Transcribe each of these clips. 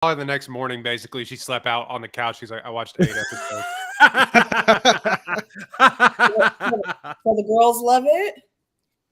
the next morning, basically, she slept out on the couch. She's like, I watched 8 episodes. So the girls love it.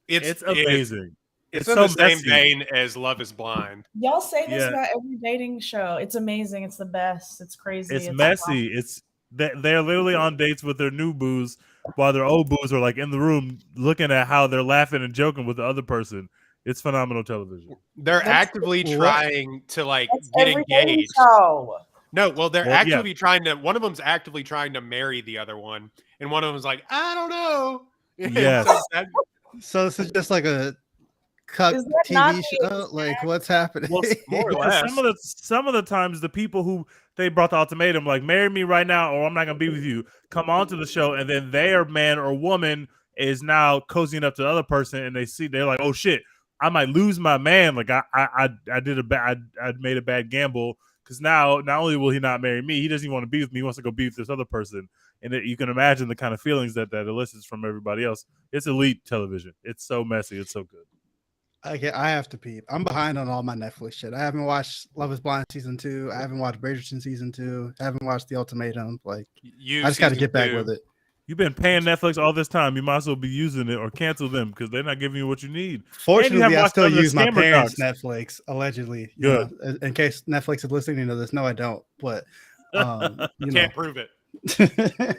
It's amazing. It's It's in so the same messy. vein as Love is Blind. Y'all say this Yeah. about every dating show. It's amazing. It's the best. It's crazy. It's messy. It's they're literally on dates with their new booze while their old booze are like in the room looking at how they're laughing and joking with the other person. It's phenomenal television. They're That's actively trying to like That's get every dating engaged. show. No, well, they're Well, yeah. actively trying to. One of them's actively trying to marry the other one, and one of them's like, I don't know. And Yes. so that- So this is just like a cuck Is that not TV the show. Like, what's happening? Well, more or because less. some of the times the people who they brought the ultimatum, like marry me right now or I'm not gonna be with you, come onto the show, and then their man or woman is now cozying up to the other person, and they're like, oh shit, I might lose my man. Like I did a bad, I made a bad gamble because now not only will he not marry me, he doesn't even want to be with me. He wants to go be with this other person, and you can imagine the kind of feelings that elicits from everybody else. It's elite television. It's so messy. It's so good. I have to peep. I'm behind on all my Netflix shit. I haven't watched Love is Blind season 2. I haven't watched Bridgerton season 2. I haven't watched The Ultimatum. Like, You I just got to season get back 2. with it. You've been paying Netflix all this time. You might as well be using it or cancel them because they're not giving you what you need. Fortunately, haven't I watched still none of the use my scammer parents' docs. Netflix, allegedly. you Good. know, in case Netflix is listening to this. No, I don't. But, you Can't prove it. know.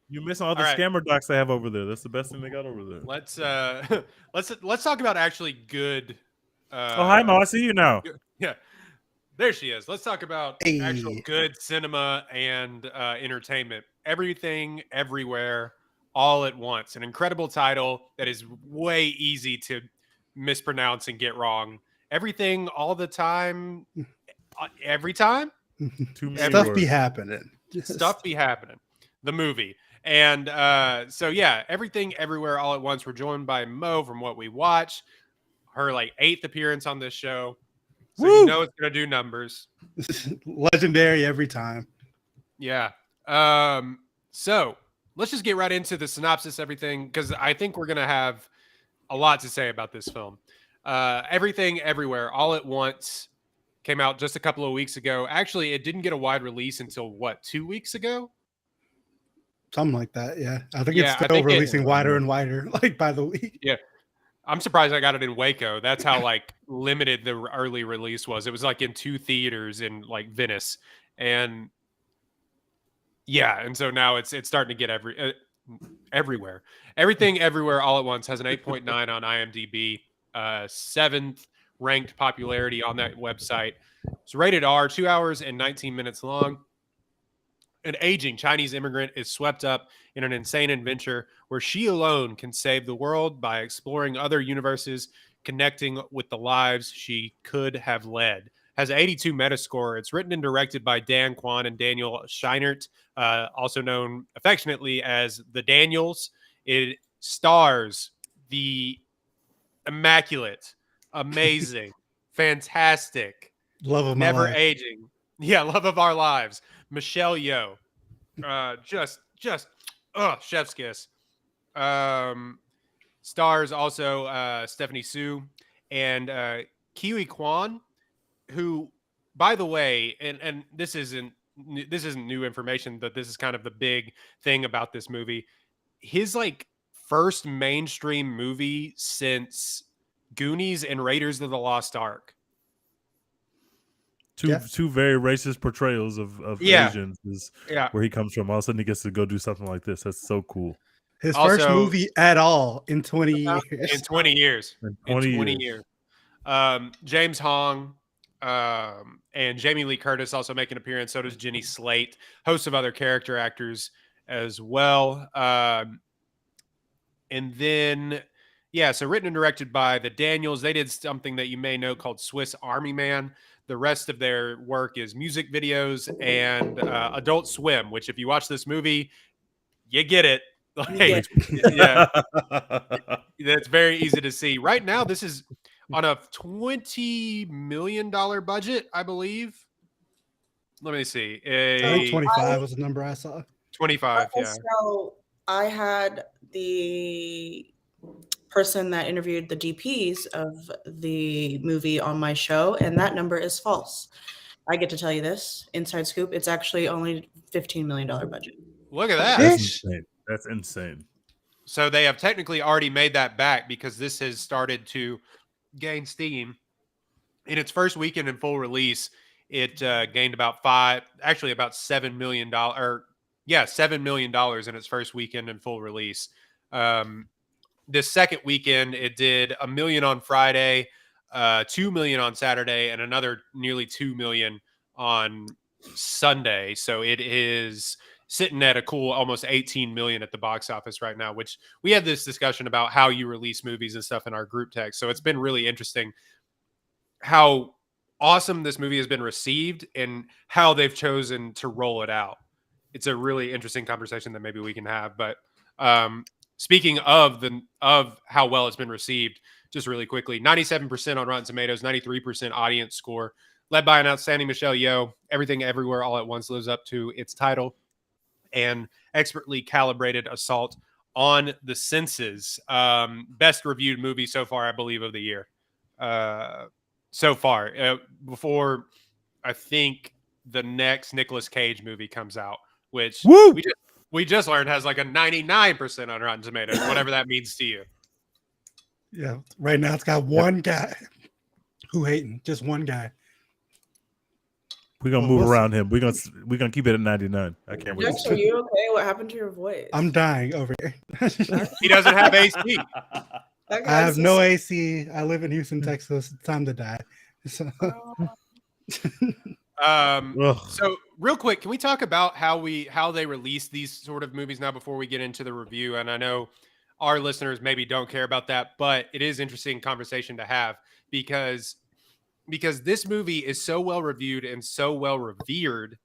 You miss all the All right. scammer docs they have over there. That's the best thing they got over there. Let's talk about actually good. Oh, hi, Mo. I see you now. Yeah, there she is. Let's talk about actual Hey. good cinema and entertainment. Everything, everywhere, all at once. An incredible title that is way easy to mispronounce and get wrong. Everything, all the time, every time. Too many Stuff words. be happening. Just- Stuff be happening. The movie. And so yeah, everything everywhere all at once. We're joined by Mo from What We Watch. Her like 8th appearance on this show. So Woo! you know it's gonna do numbers. legendary every time. Yeah. So let's just get right into the synopsis, everything, because I think we're gonna have a lot to say about this film. Everything Everywhere All at Once came out just a couple of weeks ago. Actually, it didn't get a wide release until what, 2 weeks ago? Something like that. Yeah. I think Yeah, it's I still think releasing wider and wider, like by the week. Yeah. I'm surprised I got it in Waco. That's how like limited the early release was. It was like in 2 theaters in like Venice, and yeah, and so now it's starting to get everywhere. Everything Everywhere All at Once has an 8.9 on IMDb, 7th ranked popularity on that website. It's rated R, 2 hours and 19 minutes long. An aging Chinese immigrant is swept up in an insane adventure where she alone can save the world by exploring other universes, connecting with the lives she could have led. Has an 82 Metascore. It's written and directed by Dan Kwan and Daniel Scheinert, also known affectionately as the Daniels. It stars the immaculate, amazing, fantastic, Love of my never life. aging, love of our lives, Michelle Yeoh. Just chef's kiss. Stars also Stephanie Sue and Kiwi Kwan, who, by the way, and this isn't new information, but this is kind of the big thing about this movie. His like first mainstream movie since Goonies and Raiders of the Lost Ark. Two very racist portrayals of Yeah. Asians is Yeah. where he comes from. All of a sudden he gets to go do something like this. That's so cool. His Also- first movie at all in 20 years. In 20 years. In In 20 20 years. years. James Hong and Jamie Lee Curtis also make an appearance. So does Jenny Slate, hosts of other character actors as well. And then, so written and directed by the Daniels. They did something that you may know called Swiss Army Man. The rest of their work is music videos and Adult Swim, which if you watch this movie, you get it. Like, yeah, that's very easy to see. Right now, this is on a $20 million budget, I believe. Let me see. I think 25 was the number I saw. 25, yeah. So I had the person that interviewed the DPs of the movie on my show, and that number is false. I get to tell you this inside scoop. It's actually only $15 million budget. Look at that. That's Ish. insane. That's insane. So they have technically already made that back because this has started to gain steam. In its first weekend in full release, it gained about $7 million. $7 million in its first weekend in full release. This second weekend, it did $1 million on Friday, $2 million on Saturday, and another nearly $2 million on Sunday. So it is sitting at a cool almost 18 million at the box office right now, which we had this discussion about how you release movies and stuff in our group text. So it's been really interesting how awesome this movie has been received and how they've chosen to roll it out. It's a really interesting conversation that maybe we can have. But speaking of how well it's been received, just really quickly, 97% on Rotten Tomatoes, 93% audience score, led by an outstanding Michelle Yeoh. Everything Everywhere All at Once lives up to its title and expertly calibrated assault on the senses. Best reviewed movie so far, I believe, of the year. So far, before I think the next Nicolas Cage movie comes out, which we just learned has like a 99% on Rotten Tomatoes, whatever that means to you. Yeah, right now it's got one guy who hating, just one guy. We're gonna move around him. We're gonna keep it at 99. I can't wait. Dex, are you okay? What happened to your voice? I'm dying over here. He doesn't have AC. I have no AC. I live in Houston, Texas. It's time to die. So. So real quick, can we talk about how they release these sort of movies now before we get into the review? And I know our listeners maybe don't care about that, but it is interesting conversation to have because this movie is so well reviewed and so well revered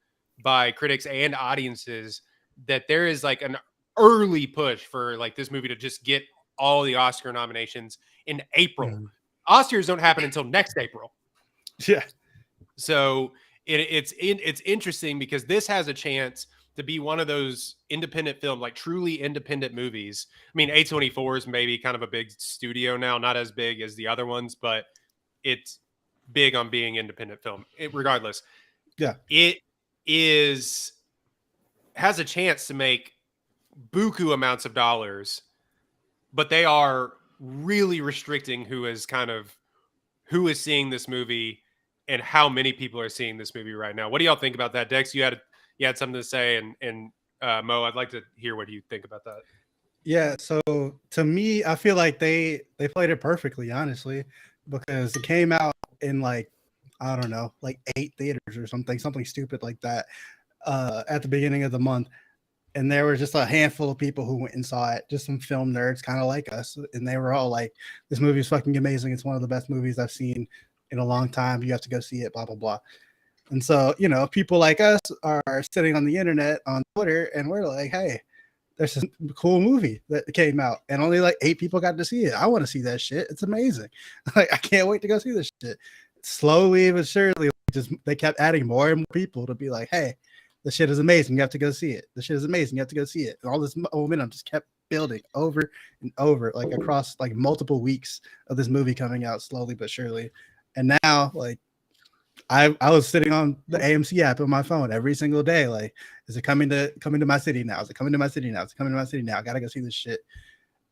by critics and audiences that there is like an early push for like this movie to just get all the Oscar nominations in April. Oscars don't happen until next April. Yeah. So it's interesting because this has a chance to be one of those independent film, like truly independent movies. I mean, A24 is maybe kind of a big studio now, not as big as the other ones, but it's big on being independent film. Regardless, yeah, it has a chance to make buku amounts of dollars, but they are really restricting who is seeing this movie and how many people are seeing this movie right now. What do y'all think about that? Dex, you had something to say, and Mo, I'd like to hear what you think about that. Yeah, so to me, I feel like they played it perfectly, honestly, because it came out in like, I don't know, like 8 theaters or something stupid like that at the beginning of the month. And there were just a handful of people who went and saw it, just some film nerds kind of like us. And they were all like, this movie is fucking amazing. It's one of the best movies I've seen in a long time. You have to go see it, blah, blah, blah. And so, people like us are sitting on the internet on Twitter and we're like, hey, there's a cool movie that came out and only like 8 people got to see it. I want to see that shit. It's amazing. Like, I can't wait to go see this shit. Slowly but surely, they kept adding more and more people to be like, hey, the shit is amazing. You have to go see it. The shit is amazing. You have to go see it. And all this momentum just kept building over and over, like across like multiple weeks of this movie coming out slowly but surely. And now, like, I was sitting on the AMC app on my phone every single day. Like, is it coming to my city now? Is it coming to my city now? Is it coming to my city now? I gotta go see this shit.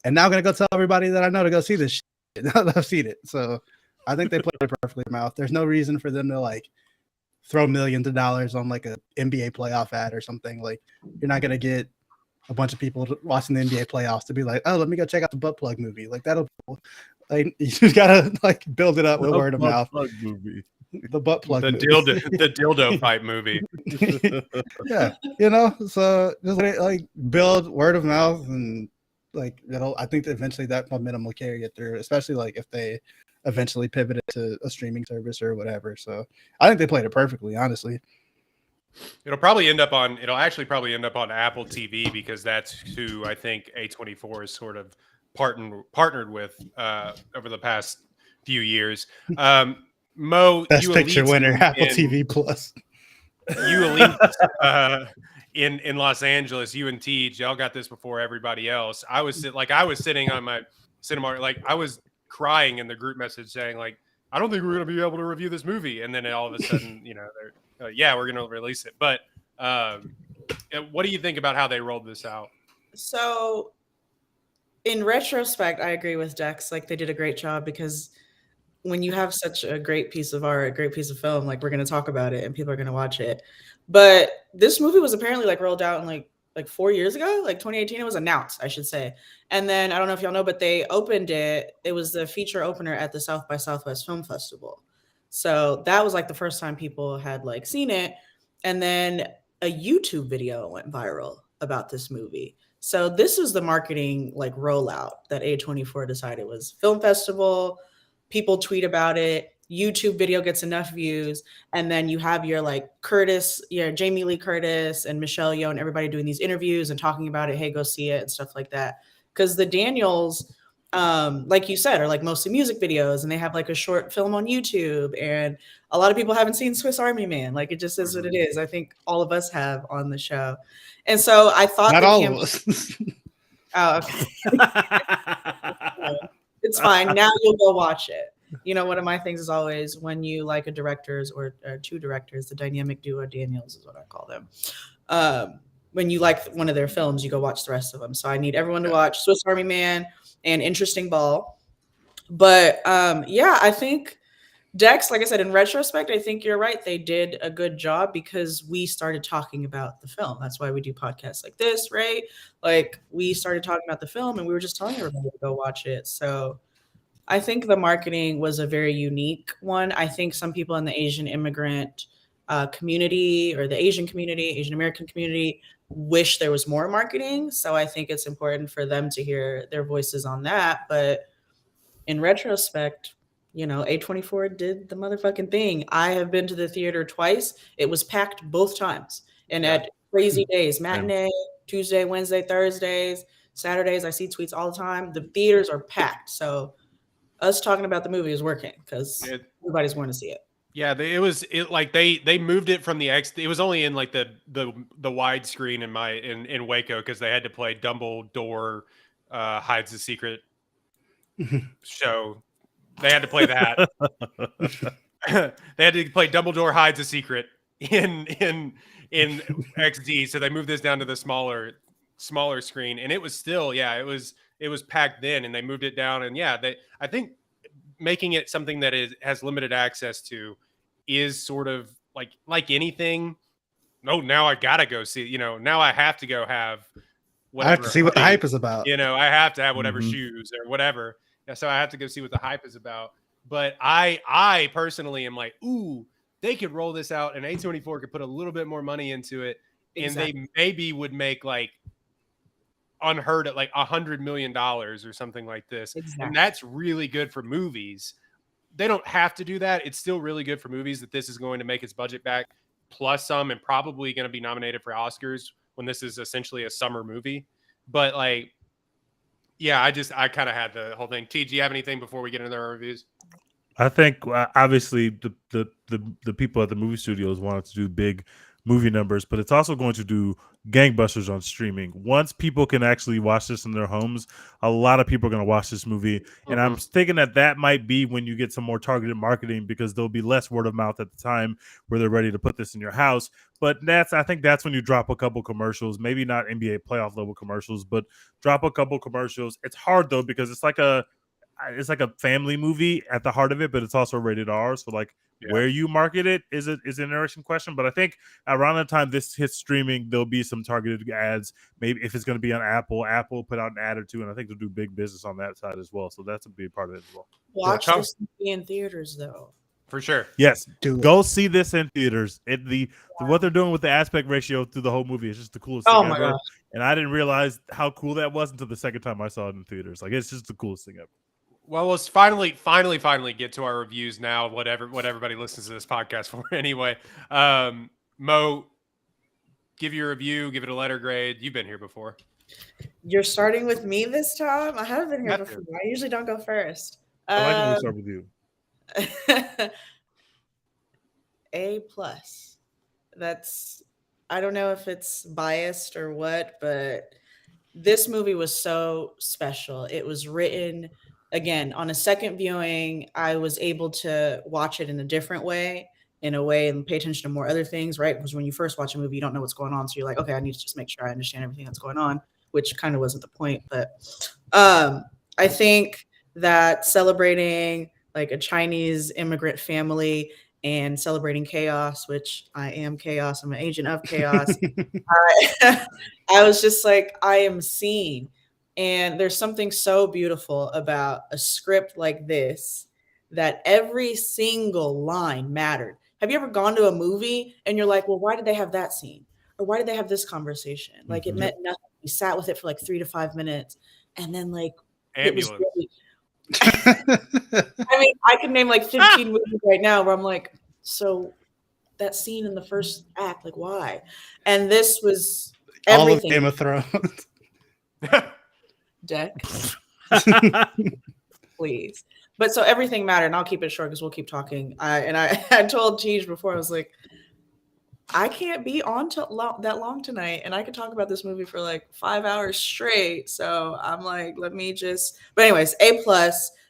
And now I'm gonna go tell everybody that I know to go see this shit now that I've seen it. So I think they played it perfectly in mouth. There's no reason for them to like throw millions of dollars on like a NBA playoff ad or something. Like, you're not gonna get a bunch of people watching the NBA playoffs to be like, oh, let me go check out the butt plug movie. Like, that'll, like, you just gotta like build it up with word of mouth. Movie. The butt plug, the dildo fight movie. Yeah, so just like build word of mouth, and like I think that eventually that momentum will carry it through, especially like if they eventually pivot it to a streaming service or whatever. So I think they played it perfectly, honestly. It'll actually probably end up on Apple TV because that's who I think A24 is sort of partnered with over the past few years. Mo, Best picture winner, Apple TV Plus. You elite in Los Angeles, you and Tej, y'all got this before everybody else. I was sitting on my cinema, like I was crying in the group message saying like, I don't think we're going to be able to review this movie. And then all of a sudden, they're yeah, we're going to release it. But what do you think about how they rolled this out? So in retrospect, I agree with Dex. Like, they did a great job, because when you have such a great piece of art, a great piece of film, like, we're going to talk about it and people are going to watch it. But this movie was apparently like rolled out in like 4 years ago, like 2018. It was announced, I should say. And then I don't know if y'all know, but they opened it. It was the feature opener at the South by Southwest Film Festival. So that was like the first time people had like seen it. And then a YouTube video went viral about this movie. So this was the marketing like rollout that A24 decided was film festival. People tweet about it. YouTube video gets enough views, and then you have your like Curtis, Jamie Lee Curtis and Michelle Yeoh and everybody doing these interviews and talking about it. Hey, go see it and stuff like that. Because the Daniels, like you said, are like mostly music videos, and they have like a short film on YouTube. And a lot of people haven't seen Swiss Army Man. Like, it just is what it is. I think all of us have on the show, and so I thought Not all of us. Oh, okay. It's fine. Now you'll go watch it. One of my things is always when you like a director's or two directors, the dynamic duo Daniels is what I call them. When you like one of their films, you go watch the rest of them. So I need everyone to watch Swiss Army Man and Interesting Ball. But I think Dex, like I said, in retrospect, I think you're right. They did a good job because we started talking about the film. That's why we do podcasts like this, right? Like, we started talking about the film and we were just telling everybody to go watch it. So I think the marketing was a very unique one. I think some people in the Asian immigrant community or the Asian community, Asian American community, wish there was more marketing. So I think it's important for them to hear their voices on that. But in retrospect, A24 did the motherfucking thing. I have been to the theater twice. It was packed both times. And at crazy days, matinee, Tuesday, Wednesday, Thursdays, Saturdays, I see tweets all the time. The theaters are packed. So us talking about the movie is working because everybody's going to see it. Yeah, they moved it from the X. It was only in like the widescreen in Waco because they had to play Dumbledore hides the secret show. They had to play that. They had to play Dumbledore hides a secret in XD. So they moved this down to the smaller screen, and it was still it was packed then, and they moved it down. And I think making it something that has limited access to is sort of like anything. No, now I gotta go see. Now I have to go have. I have to see what the hype is about. I have to have whatever shoes or whatever. So I have to go see what the hype is about. But I personally am like, ooh, they could roll this out, and A24 could put a little bit more money into it, exactly. And they maybe would make like unheard of like $100 million or something like this. Exactly. And that's really good for movies. They don't have to do that. It's still really good for movies that this is going to make its budget back plus some, and probably going to be nominated for Oscars when this is essentially a summer movie. But like, yeah, I kind of had the whole thing. T, do you have anything before we get into our reviews? I think obviously the people at the movie studios wanted to do big movie numbers, but it's also going to do gangbusters on streaming. Once people can actually watch this in their homes, a lot of people are going to watch this movie. And I'm thinking that might be when you get some more targeted marketing, because there'll be less word of mouth at the time where they're ready to put this in your house. But I think that's when you drop a couple commercials, maybe not NBA playoff level commercials, but drop a couple commercials. It's hard though, because it's like a family movie at the heart of it, but it's also rated R. So like, where you market it is an interesting question. But I think around the time this hits streaming, there'll be some targeted ads. Maybe if it's going to be on Apple put out an ad or two, and I think they'll do big business on that side as well. So that's a big part of it as well. Watch this in theaters though. For sure. Yes. Go see this in theaters. What they're doing with the aspect ratio through the whole movie is just the coolest thing ever. God. And I didn't realize how cool that was until the second time I saw it in theaters. Like, it's just the coolest thing ever. Well, let's finally get to our reviews now. What everybody listens to this podcast for anyway. Mo, give your review, give it a letter grade. You've been here before. You're starting with me this time? I haven't been here before. I usually don't go first. I like when we start with you. A+. I don't know if it's biased or what, but this movie was so special. It was written again, on a second viewing, I was able to watch it in a different way, and pay attention to more other things, right? Because when you first watch a movie, you don't know what's going on. So you're like, okay, I need to just make sure I understand everything that's going on, which kind of wasn't the point. But I think that celebrating like a Chinese immigrant family and celebrating chaos, which I am chaos, I'm an agent of chaos. I was just like, I am seen. And there's something so beautiful about a script like this that every single line mattered. Have you ever gone to a movie and you're like, well, why did they have that scene? Or why did they have this conversation? Like it meant nothing. We sat with it for like 3 to 5 minutes. And then like Ambulance. it was really, I mean, I could name like 15 movies right now where I'm like, so that scene in the first act, like why? And this was All of everything. Game of Thrones. Deck, please. But so everything mattered, and I'll keep it short because we'll keep talking. I told Tej before, I was like, I can't be on that long tonight, and I could talk about this movie for like 5 hours straight. So I'm like, let me just. But anyways, A+,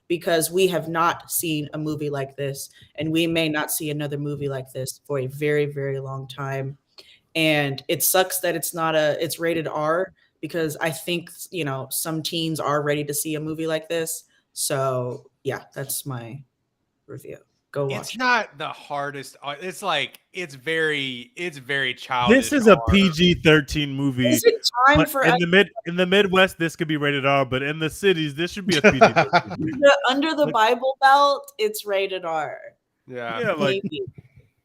because we have not seen a movie like this, and we may not see another movie like this for a very, very long time. And it sucks that it's rated R, because I think, some teens are ready to see a movie like this. So yeah, that's my review. Go watch. It's not the hardest. It's like it's very childish. This is a horror. PG-13 movie. Is it time But for in the Midwest, this could be rated R, but in the cities, this should be a PG-13 movie. under the Bible Belt? It's rated R. Yeah. Like, Maybe.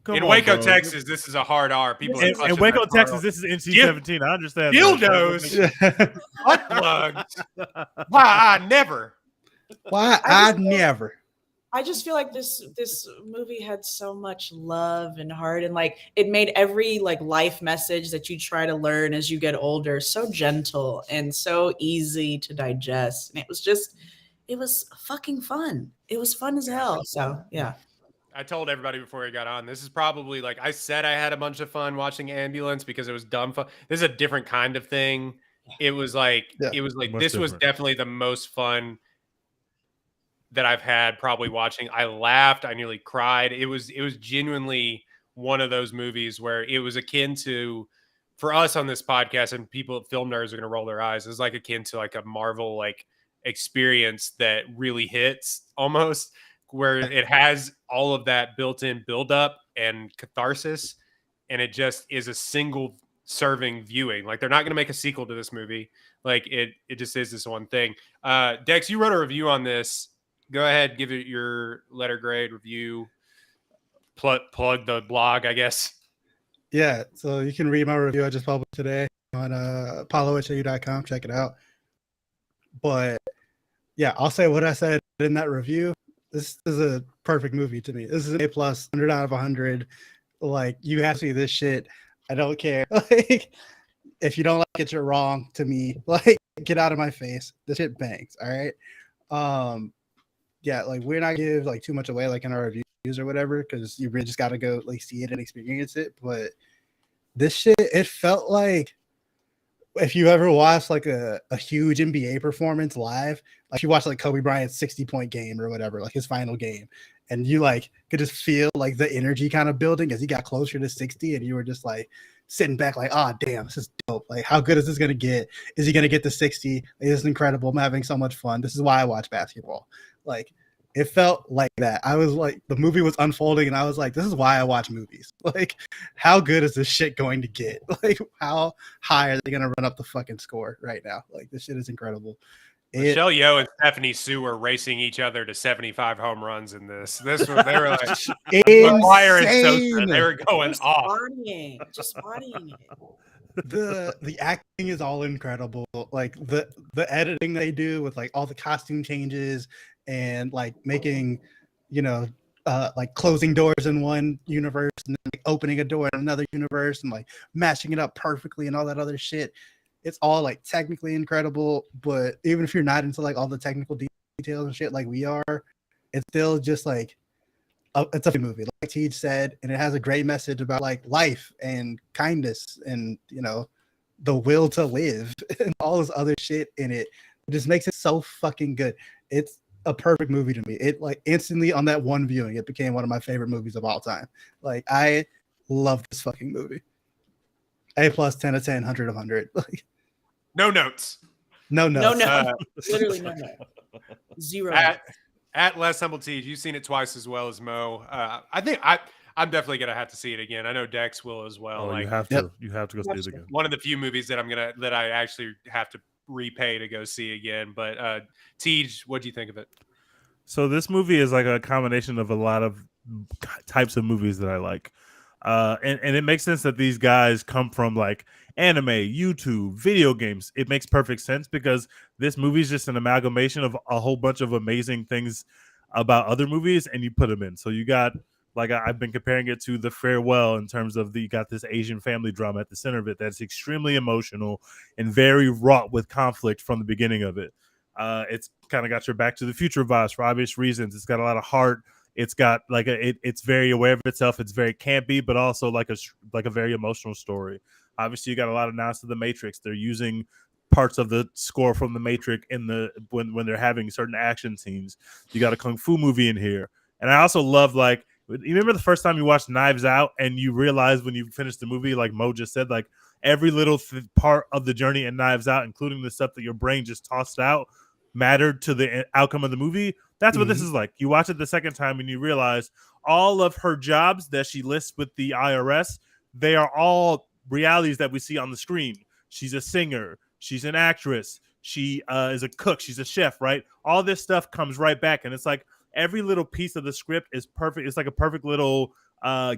come In on, Waco, bro. Texas, this is a hard R. People are In clutching Waco, their Texas, pearls. this is NC-17. I understand. Dildos. Butt plugs. Why I never. Why I'd never. I just feel like this movie had so much love and heart, and like it made every like life message that you try to learn as you get older so gentle and so easy to digest. And it was fucking fun. It was fun as hell. So yeah. I told everybody before we got on, this is probably like I said I had a bunch of fun watching Ambulance because it was dumb fun. This is a different kind of thing. It was like Yeah, much this was different. definitely the most fun that I've had probably watching. I laughed, I nearly cried. It was genuinely one of those movies where it was akin to, for us on this podcast, and people film nerds are gonna roll their eyes, it's like akin to like a Marvel like experience that really hits almost, where it has all of that built-in build-up and catharsis, and it just is a single serving viewing. Like they're not going to make a sequel to this movie. Like it just is this one thing. Dex, you wrote a review on this. Go ahead, give it your letter grade review. Plug the blog, I guess. Yeah, so you can read my review I just published today on apollo.com. Check it out. But yeah, I'll say what I said in that review. This is a perfect movie to me. This is an A+, 100 out of 100. Like, you have to see this shit. I don't care. Like, if you don't like it, you're wrong to me. Like, get out of my face. This shit bangs. All right. Yeah, like we're not gonna give like too much away like in our reviews or whatever, because you really just gotta go like see it and experience it. But this shit, it felt like if you ever watched like a huge NBA performance live, like you watch like Kobe Bryant's 60-point game or whatever, like his final game, and you like could just feel like the energy kind of building as he got closer to 60, and you were just like sitting back like, oh damn, this is dope. Like, how good is this gonna get? Is he gonna get to 60? Like, this is incredible. I'm having so much fun. This is why I watch basketball. Like, it felt like that. I was like, the movie was unfolding, and I was like, this is why I watch movies. Like, how good is this shit going to get? Like, how high are they going to run up the fucking score right now? Like, this shit is incredible. Michelle Yeoh and Stephanie Sue were racing each other to 75 home runs in this. They were like McGuire and Sosa. They were going off. Just bodying it. The acting is all incredible. Like the editing they do with like all the costume changes and like making, like closing doors in one universe and then like opening a door in another universe and like matching it up perfectly and all that other shit. It's all like technically incredible, but even if you're not into like all the technical details and shit like we are, it's still just like it's a movie, like Tej said, and it has a great message about like life and kindness and the will to live and all this other shit in it. It just makes it so fucking good. a perfect movie to me. It like instantly on that one viewing, it became one of my favorite movies of all time. Like I love this fucking movie. A plus, 10 of 10, 100 of 100. Like No notes. no notes. Literally no note. Zero. At Less Humble Tees, you've seen it twice as well as Mo. I think I'm definitely gonna have to see it again. I know Dex will as well. Oh, like you have to. You have to go see it again. one of the few movies that I actually have to repay to go see again. But Tej, what do you think of it? So this movie is like a combination of a lot of types of movies that I like. And it makes sense that these guys come from like anime, YouTube, video games. It makes perfect sense because this movie is just an amalgamation of a whole bunch of amazing things about other movies, and you put them in. So you got, like, I've been comparing it to The Farewell in terms of you got this Asian family drama at the center of it that's extremely emotional and very wrought with conflict from the beginning of it. It's kind of got your Back to the Future vibes for obvious reasons. It's got a lot of heart. It's got like it's very aware of itself. It's very campy, but also like a very emotional story. Obviously, you got a lot of nods to the Matrix. They're using parts of the score from the Matrix in the when they're having certain action scenes. You got a kung fu movie in here, and I also love like you remember the first time you watched Knives Out and you realized when you finished the movie, like Mo just said, like every little part of the journey in Knives Out, including the stuff that your brain just tossed out, mattered to the outcome of the movie. That's what this is like. You watch it the second time and you realize all of her jobs that she lists with the IRS, they are all realities that we see on the screen. She's a singer. She's an actress. She is a cook. She's a chef, right? All this stuff comes right back. And it's like every little piece of the script is perfect. It's like a perfect little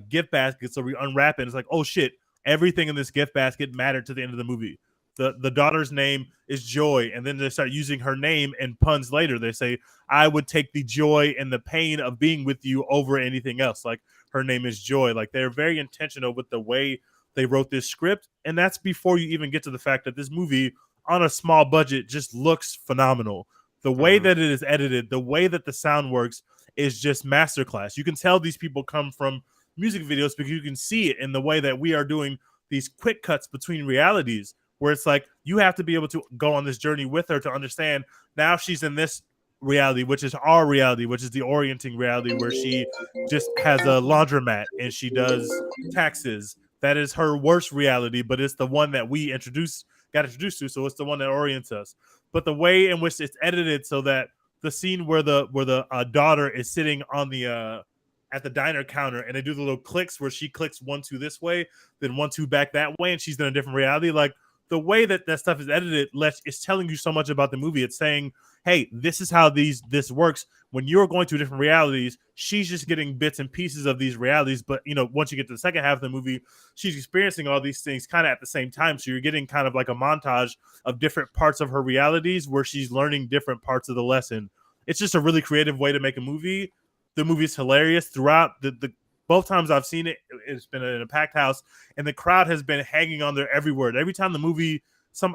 gift basket. So we unwrap it. And it's like, oh, shit. Everything in this gift basket mattered to the end of the movie. The daughter's name is Joy, and then they start using her name in puns later. They say, I would take the joy and the pain of being with you over anything else. Like, her name is Joy. Like, they're very intentional with the way they wrote this script, and that's before you even get to the fact that this movie, on a small budget, just looks phenomenal. The way that it is edited, the way that the sound works is just masterclass. You can tell these people come from music videos because you can see it in the way that we are doing these quick cuts between realities, where it's like you have to be able to go on this journey with her to understand now she's in this reality, which is our reality, which is the orienting reality, where she just has a laundromat and she does taxes. That is her worst reality, but it's the one that we got introduced to, so it's the one that orients us. But the way in which it's edited so that the scene where the daughter is sitting on the at the diner counter and they do the little clicks where she clicks 1 2 this way, then 1 2 back that way, and she's in a different reality, like the way that stuff is edited is telling you so much about the movie. It's saying, hey, this is how this works. When you're going to different realities, she's just getting bits and pieces of these realities. But, once you get to the second half of the movie, she's experiencing all these things kind of at the same time. So you're getting kind of like a montage of different parts of her realities where she's learning different parts of the lesson. It's just a really creative way to make a movie. The movie is hilarious throughout. The both times I've seen it, it's been in a packed house, and the crowd has been hanging on there every word. Every time the movie,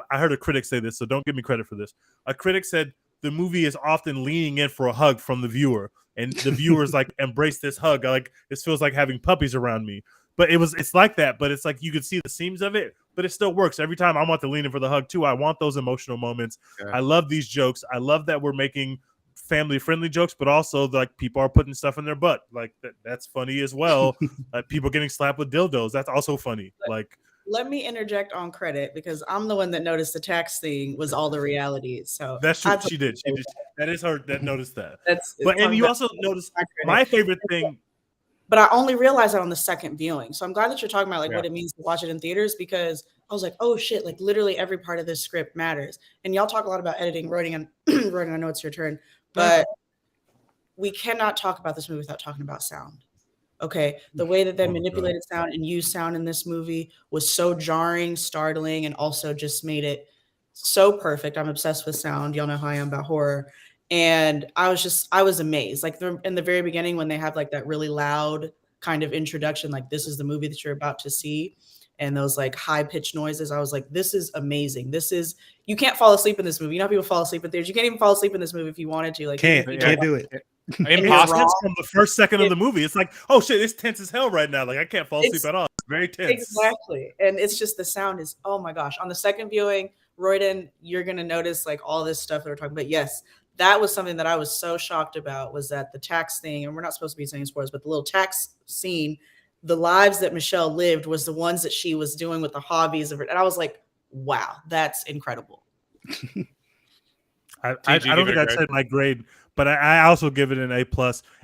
I heard a critic say this, so don't give me credit for this. A critic said the movie is often leaning in for a hug from the viewer, and the viewers like embrace this hug. Like, this feels like having puppies around me. But it's like that, but it's like you could see the seams of it, but it still works. Every time I want to lean in for the hug too. I want those emotional moments. Yeah. I love these jokes. I love that we're making family-friendly jokes, but also like people are putting stuff in their butt. Like that's funny as well. People getting slapped with dildos. That's also funny. Like, let me interject on credit because I'm the one that noticed the tax thing was all the realities. So that's true. She did. That is her that noticed that. And you also noticed my favorite thing. But I only realized that on the second viewing. So I'm glad that you're talking about what it means to watch it in theaters, because I was like, oh shit, like literally every part of this script matters. And y'all talk a lot about editing, writing. I know it's your turn, but we cannot talk about this movie without talking about sound. Okay. The way that they manipulated sound and used sound in this movie was so jarring, startling, and also just made it so perfect. I'm obsessed with sound. Y'all know how I am about horror. And I was amazed. Like in the very beginning, when they have like that really loud kind of introduction, like this is the movie that you're about to see, and those like high pitched noises, I was like, this is amazing. You can't fall asleep in this movie. You know how people fall asleep in theaters. You can't even fall asleep in this movie if you wanted to. Like, can't do it. Impossible from the first second of the movie. It's like, oh shit, it's tense as hell right now. Like I can't fall asleep at all. It's very tense. Exactly. And it's just the sound is, oh my gosh. On the second viewing, Royden, you're gonna notice like all this stuff that we're talking about. Yes, that was something that I was so shocked about, was that the tax thing, and we're not supposed to be saying spoilers, but the little tax scene, the lives that Michelle lived was the ones that she was doing with the hobbies of it. And I was like, wow, that's incredible. I don't think I'd say my grade, but I also give it an A+.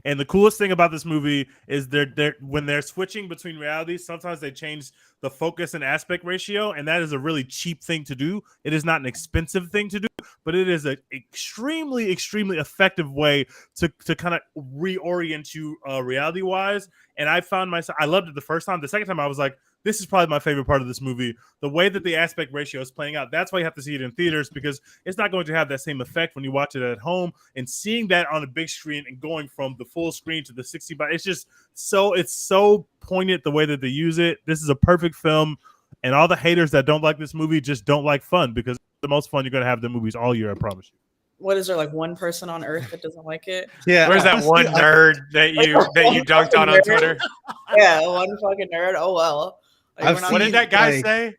And the coolest thing about this movie is they're when they're switching between realities, sometimes they change the focus and aspect ratio, and that is a really cheap thing to do. It is not an expensive thing to do, but it is an extremely, extremely effective way to kind of reorient you reality-wise. And I found myself, I loved it the first time. The second time I was like, this is probably my favorite part of this movie. The way that the aspect ratio is playing out. That's why you have to see it in theaters, because it's not going to have that same effect when you watch it at home. And seeing that on a big screen and going from the full screen to the 60 by, it's just it's so poignant the way that they use it. This is a perfect film. And all the haters that don't like this movie just don't like fun, because the most fun you're going to have the movies all year, I promise you. What is there, like one person on earth that doesn't like it? Yeah. Where's that one nerd that you dunked on Twitter? Yeah, one fucking nerd. Oh well. Like, What did that guy say?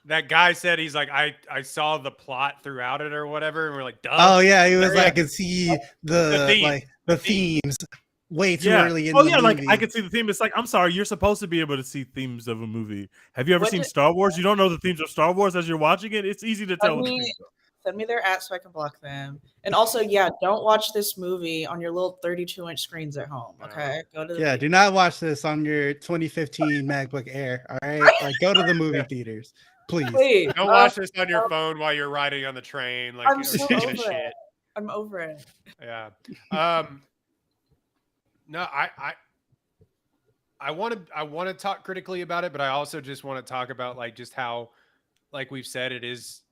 That guy said he's like, I saw the plot throughout it or whatever, and we're like, duh. Oh yeah, he was like, I could see The themes way too early in the movie. Like I could see the theme. It's like, I'm sorry, you're supposed to be able to see themes of a movie. Have you ever seen Star Wars? You don't know the themes of Star Wars as you're watching it? It's easy to tell. Send me their apps so I can block them. And also, yeah, don't watch this movie on your little 32-inch screens at home. Okay, go to the do not watch this on your 2015 MacBook Air. All right, like go to the movie theaters, please. Don't watch this on your phone while you're riding on the train. Like I'm so over it. I'm over it. Yeah. No, I want to talk critically about it, but I also just want to talk about like just how, like we've said, it is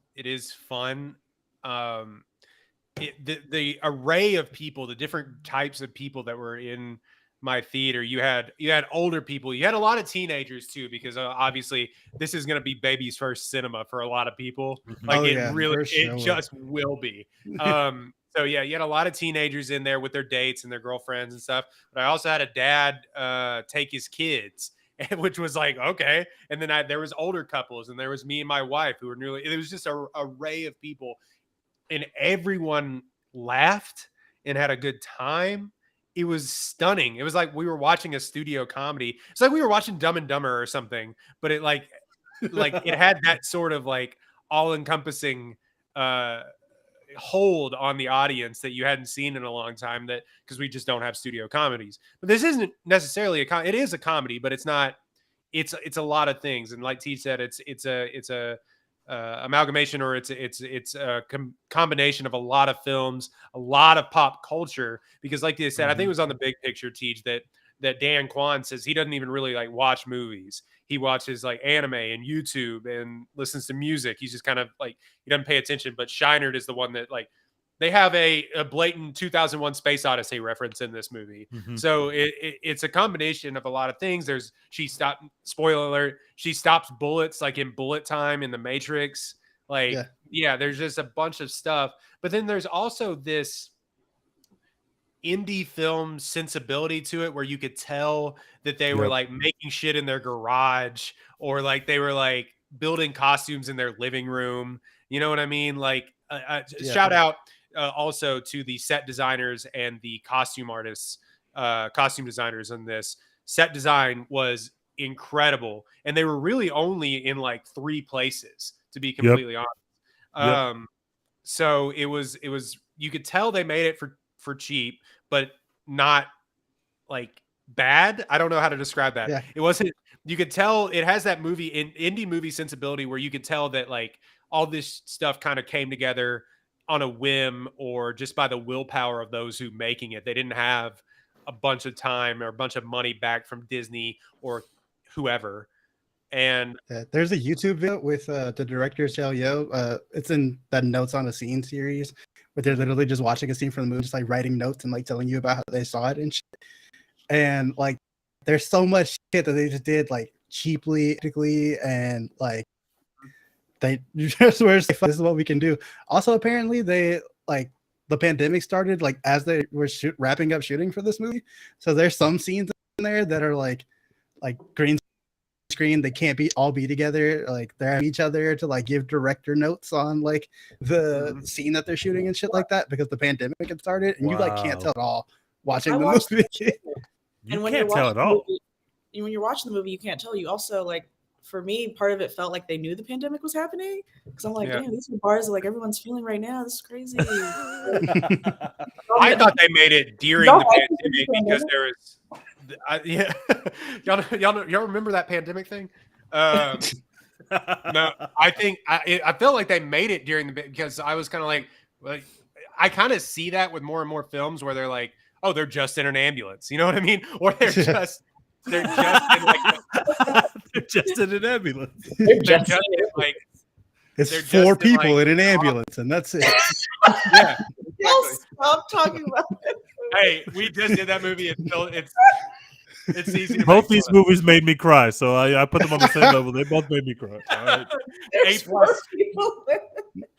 fun. The array of people, the different types of people that were in my theater. You had older people. You had a lot of teenagers too, because obviously this is going to be baby's first cinema for a lot of people. Like it just will be. So yeah, you had a lot of teenagers in there with their dates and their girlfriends and stuff. But I also had a dad take his kids, which was like, okay. And then there was older couples, and there was me and my wife who were it was just a array of people, and everyone laughed and had a good time. It was stunning. It was like we were watching a studio comedy. It's like we were watching Dumb and Dumber or something, but it like it had that sort of like all encompassing hold on the audience that you hadn't seen in a long time, that because we just don't have studio comedies. But this isn't necessarily it is a comedy, but it's not. It's a lot of things, and like T said, it's a amalgamation, or it's a combination of a lot of films, a lot of pop culture. Because like they said, I think it was on the Big Picture, Teach, that Dan Kwan says he doesn't even really like watch movies. He watches like anime and YouTube and listens to music. He's just kind of like, he doesn't pay attention. But Scheinert is the one that like, they have a blatant 2001 Space Odyssey reference in this movie. So it's a combination of a lot of things. Spoiler alert, she stops bullets like in Bullet Time in The Matrix. Like, yeah, there's just a bunch of stuff. But then there's also this indie film sensibility to it, where you could tell that they were like making shit in their garage, or like they were like building costumes in their living room. You know what I mean? Like, shout out also to the set designers and the costume artists, costume designers in this. Set design was incredible, and they were really only in like 3 places, to be completely honest. So it was you could tell they made it for cheap, but not like bad. I don't know how to describe that. It wasn't. You could tell it has that indie movie sensibility, where you could tell that like all this stuff kind of came together on a whim, or just by the willpower of those who making it. They didn't have a bunch of time or a bunch of money back from Disney or whoever. And there's a YouTube video with the director Xiao Yo. It's in that Notes on a Scene series, where they're literally just watching a scene from the movie, just like writing notes and like telling you about how they saw it and shit. And like, there's so much shit that they just did like cheaply, and like they just were just like, this is what we can do. Also, apparently they like the pandemic started like as they were wrapping up shooting for this movie. So there's some scenes in there that are like green screen. They can't all be together. Like they're having each other to like give director notes on like the scene that they're shooting and shit like that because the pandemic had started, and you like can't tell at all watching I the watched movie. and when can't you're tell watching at all. the movie, when you're watching the movie, you can't tell. You also like, for me, part of it felt like they knew the pandemic was happening because I'm like, damn, these are bars that like everyone's feeling right now. This is crazy. I thought they made it during the pandemic because there was, yeah, y'all remember that pandemic thing? No, I think I felt like they made it during the because I was kind of like I kind of see that with more and more films where they're like, oh, they're just in an ambulance, you know what I mean? Or they're just in like they're just in an ambulance. They're just just in, like It's they're 4 just in, people like, in an ambulance, and that's it. yeah. Y'all Exactly. stop talking about it. Hey, we just did that movie. It's easy to Both make these fun. movies made me cry, so I put them on the same level. They both made me cry. All right. There's A+. 4 people.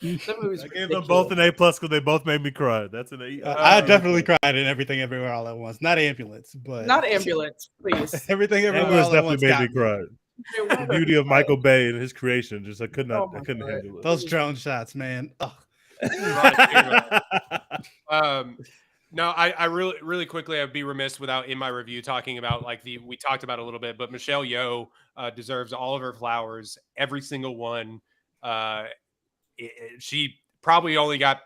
That movie's I gave them both an A+ because they both made me cry. That's an A. I definitely cried in Everything Everywhere All at Once. Not ambulance, but Not ambulance, please. Everything Everywhere Ambulance All at Once definitely made me got me. cry. The beauty of Michael Bay and his creation, just I couldn't Oh my handle it. Those drone shots, man. Ugh. No, I really quickly, I'd be remiss without in my review talking about like we talked about it a little bit, but Michelle Yeoh deserves all of her flowers, every single one. She probably only got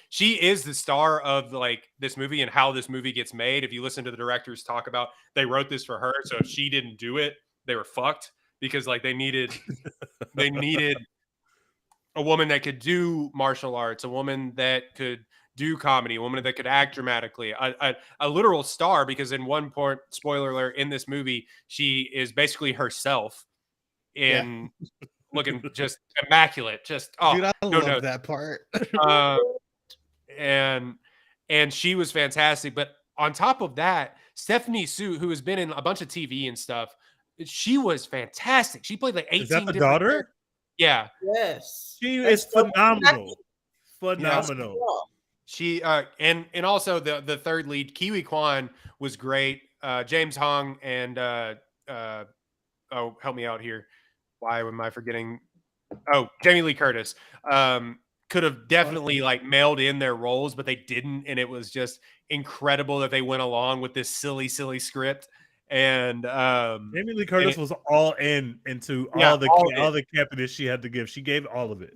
she is the star of like this movie and how this movie gets made. If you listen to the directors talk about, they wrote this for her, so if she didn't do it, they were fucked because like they needed a woman that could do martial arts, a woman that could do comedy, a woman that could act dramatically, a literal star, because in one point, spoiler alert, in this movie, she is basically herself in looking just immaculate. Just, Dude, I love that part. And she was fantastic. But on top of that, Stephanie Sue, who has been in a bunch of TV and stuff, she was fantastic. She played like 18 Is that the different daughter? characters. Yeah. Yes. She That's is so phenomenal. Yeah. Phenomenal. She and also the third lead, Kiwi Kwan, was great. James Hong and oh, help me out here. Why am I forgetting? Oh, Jamie Lee Curtis. Could have definitely like mailed in their roles, but they didn't, and it was just incredible that they went along with this silly script. And Jamie Lee Curtis was all into Yeah, all the all the campiness she had to give. She gave all of it.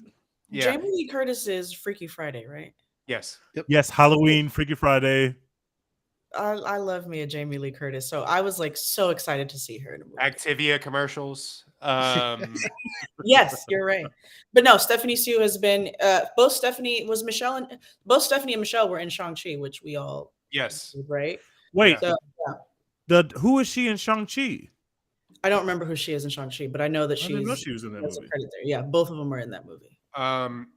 yeah, Jamie Lee Curtis is Freaky Friday, right? yes, Yes, Halloween, Freaky Friday. I love me a Jamie Lee Curtis, so I was like so excited to see her in a movie. Activia commercials. Yes, you're right. But no, Stephanie Sue has been both Stephanie and Michelle were in Shang-Chi, which we all Yes, right. Wait, So, who is she in Shang-Chi? I don't remember who she is in Shang-Chi, but I know that I didn't know she was in that has a movie. credit there. Yeah, both of them are in that movie.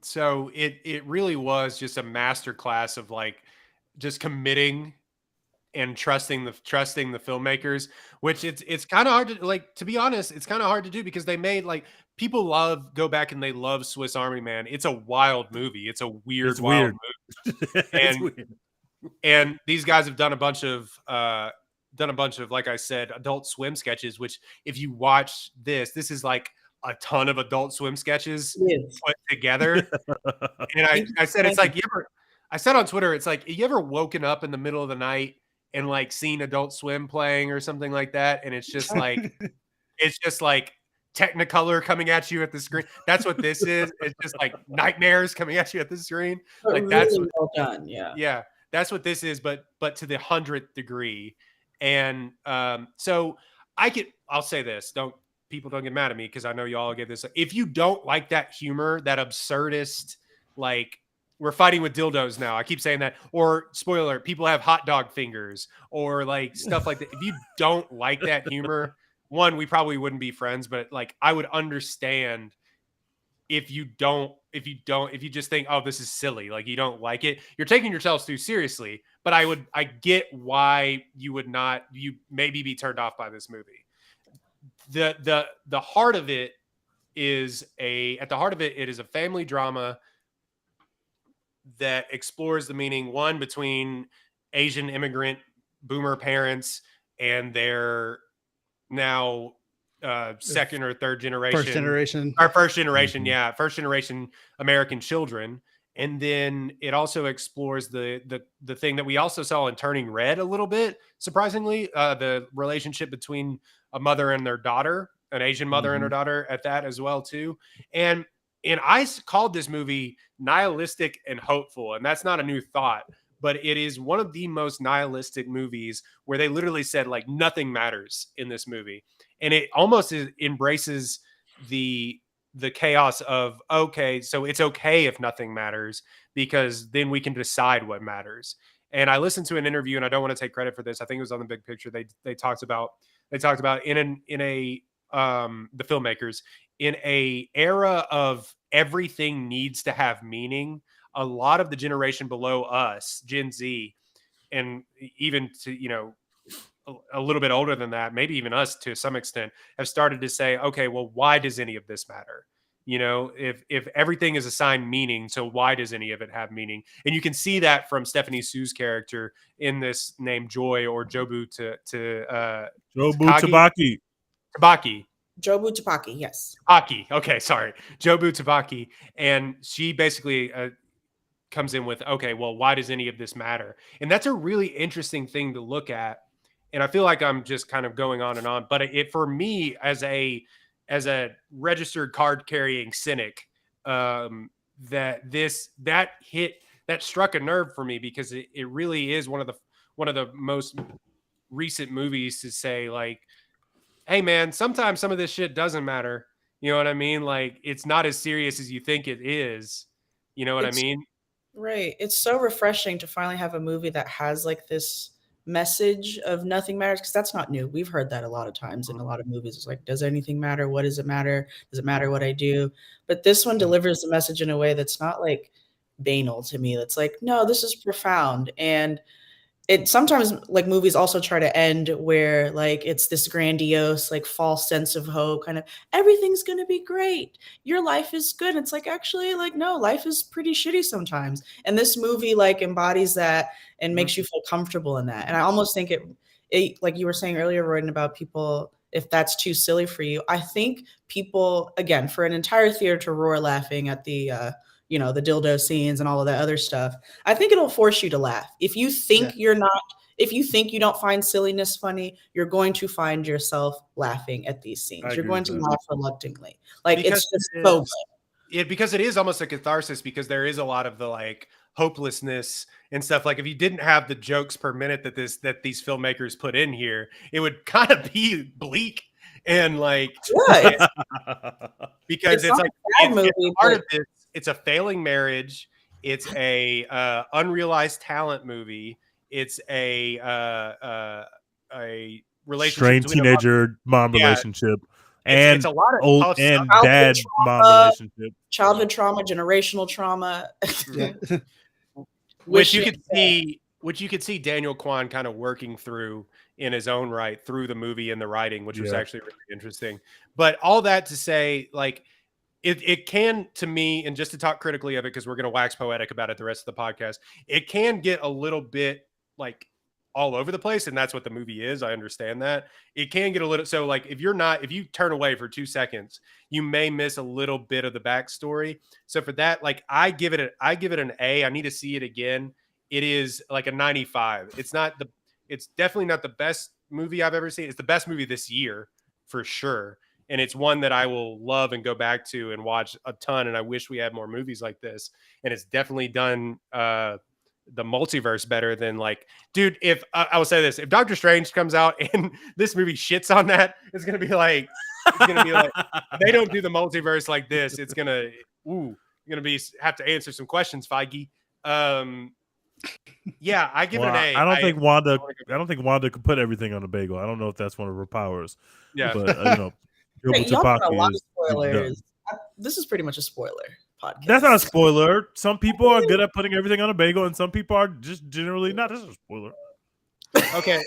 So it really was just a master class of like just committing and trusting the filmmakers, which it's kind of hard to, like, to be honest, it's kind of hard to do because they made, like, people go back and they love Swiss Army Man. It's a wild movie. It's a wild movie. It's weird. And these guys have done a bunch of like I said, Adult Swim sketches, which if you watch this is like a ton of Adult Swim sketches put together. And I said, it's like, I said on Twitter, it's like, you ever woken up in the middle of the night and like seen Adult Swim playing or something like that, and it's just like Technicolor coming at you at the screen. That's what this is. It's just like nightmares coming at you at the screen. But like really that's what, well done. Yeah. that's what this is, but to the 100th degree. And so I'll say this, people don't get mad at me because I know y'all get this. If you don't like that humor, that absurdist, like, we're fighting with dildos now, I keep saying that, or spoiler, people have hot dog fingers, or like stuff like that. If you don't like that humor, one, we probably wouldn't be friends, but like I would understand if you just think, oh, this is silly, like you don't like it, you're taking yourselves too seriously. But I get why you maybe be turned off by this movie. The heart of it is it is a family drama that explores the meaning, one, between Asian immigrant boomer parents and their now second or third generation, First generation. or first generation, Mhm. yeah, first generation American children. And then it also explores the thing that we also saw in Turning Red a little bit, surprisingly, the relationship between a mother and their daughter, an Asian mother and her daughter at that as well too. And called this movie nihilistic and hopeful, and that's not a new thought, but it is one of the most nihilistic movies where they literally said like nothing matters in this movie, and it almost embraces the chaos of, okay, so it's okay if nothing matters because then we can decide what matters. And I listened to an interview, and I don't want to take credit for this. I think it was on The Big Picture. They talked about in a the filmmakers, in a era of everything needs to have meaning. A lot of the generation below us, Gen Z, and even to, you know, a little bit older than that, maybe even us to some extent, have started to say, okay, well, why does any of this matter? You know, if everything is assigned meaning, so why does any of it have meaning? And you can see that from Stephanie Sue's character in this named Joy, or Jobu Jobu Tabaki. Tabaki. Jobu Tupaki, yes. Aki. Okay, sorry. Jobu Tabaki. And she basically comes in with, okay, well, why does any of this matter? And that's a really interesting thing to look at. And I feel like I'm just kind of going on and on, but it, for me, as a registered card carrying cynic, that struck a nerve for me, because it really is one of the most recent movies to say, like, hey man, sometimes some of this shit doesn't matter. You know what I mean? Like, it's not as serious as you think it is. You know what I mean? Right. It's so refreshing to finally have a movie that has like this message of nothing matters, because that's not new. We've heard that a lot of times in a lot of movies. It's like, does anything matter? What does it matter? Does it matter what I do? But this one delivers the message in a way that's not like banal to me. That's like, no, this is profound. And it sometimes, like, movies also try to end where like it's this grandiose, like, false sense of hope, kind of everything's gonna be great, your life is good. It's like, actually, like, no, life is pretty shitty sometimes. And this movie like embodies that and makes you feel comfortable in that. And I almost think it like you were saying earlier, Royden, about people, if that's too silly for you, I think people, again, for an entire theater to roar laughing at the the dildo scenes and all of that other stuff, I think it'll force you to laugh. If you think if you think you don't find silliness funny, you're going to find yourself laughing at these scenes. You're going to laugh reluctantly. Like, it's just so good. Because it is almost a catharsis, because there is a lot of the like hopelessness and stuff. Like, if you didn't have the jokes per minute that these filmmakers put in here, it would kind of be bleak and like, because it's like it's part of this. It's a failing marriage. It's a unrealized talent movie. It's a relationship, strained teenager mom relationship, and it's a lot of old and dad mom relationship, childhood trauma, generational trauma. which you could see Daniel Kwan kind of working through in his own right through the movie and the writing, which was actually really interesting. But all that to say, like, it can, to me, and just to talk critically of it, because we're going to wax poetic about it the rest of the podcast, it can get a little bit like all over the place, and that's what the movie is. I understand that. It can get a little, so like, if you turn away for 2 seconds, you may miss a little bit of the backstory. So for that, like, I give it an A. I need to see it again. It is like a 95. It's definitely not the best movie I've ever seen. It's the best movie this year for sure. And it's one that I will love and go back to and watch a ton. And I wish we had more movies like this. And it's definitely done the multiverse better than, like, dude, if I will say this, if Doctor Strange comes out and this movie shits on that, it's going to be like, they don't do the multiverse like this. It's going to, have to answer some questions, Feige. Yeah, I give it an A. I don't think Wanda could put everything on a bagel. I don't know if that's one of her powers. Yeah, but y'all got a lot of spoilers. This is pretty much a spoiler podcast. That's not a spoiler. Some people are good at putting everything on a bagel, and some people are just generally not. This is a spoiler. Okay.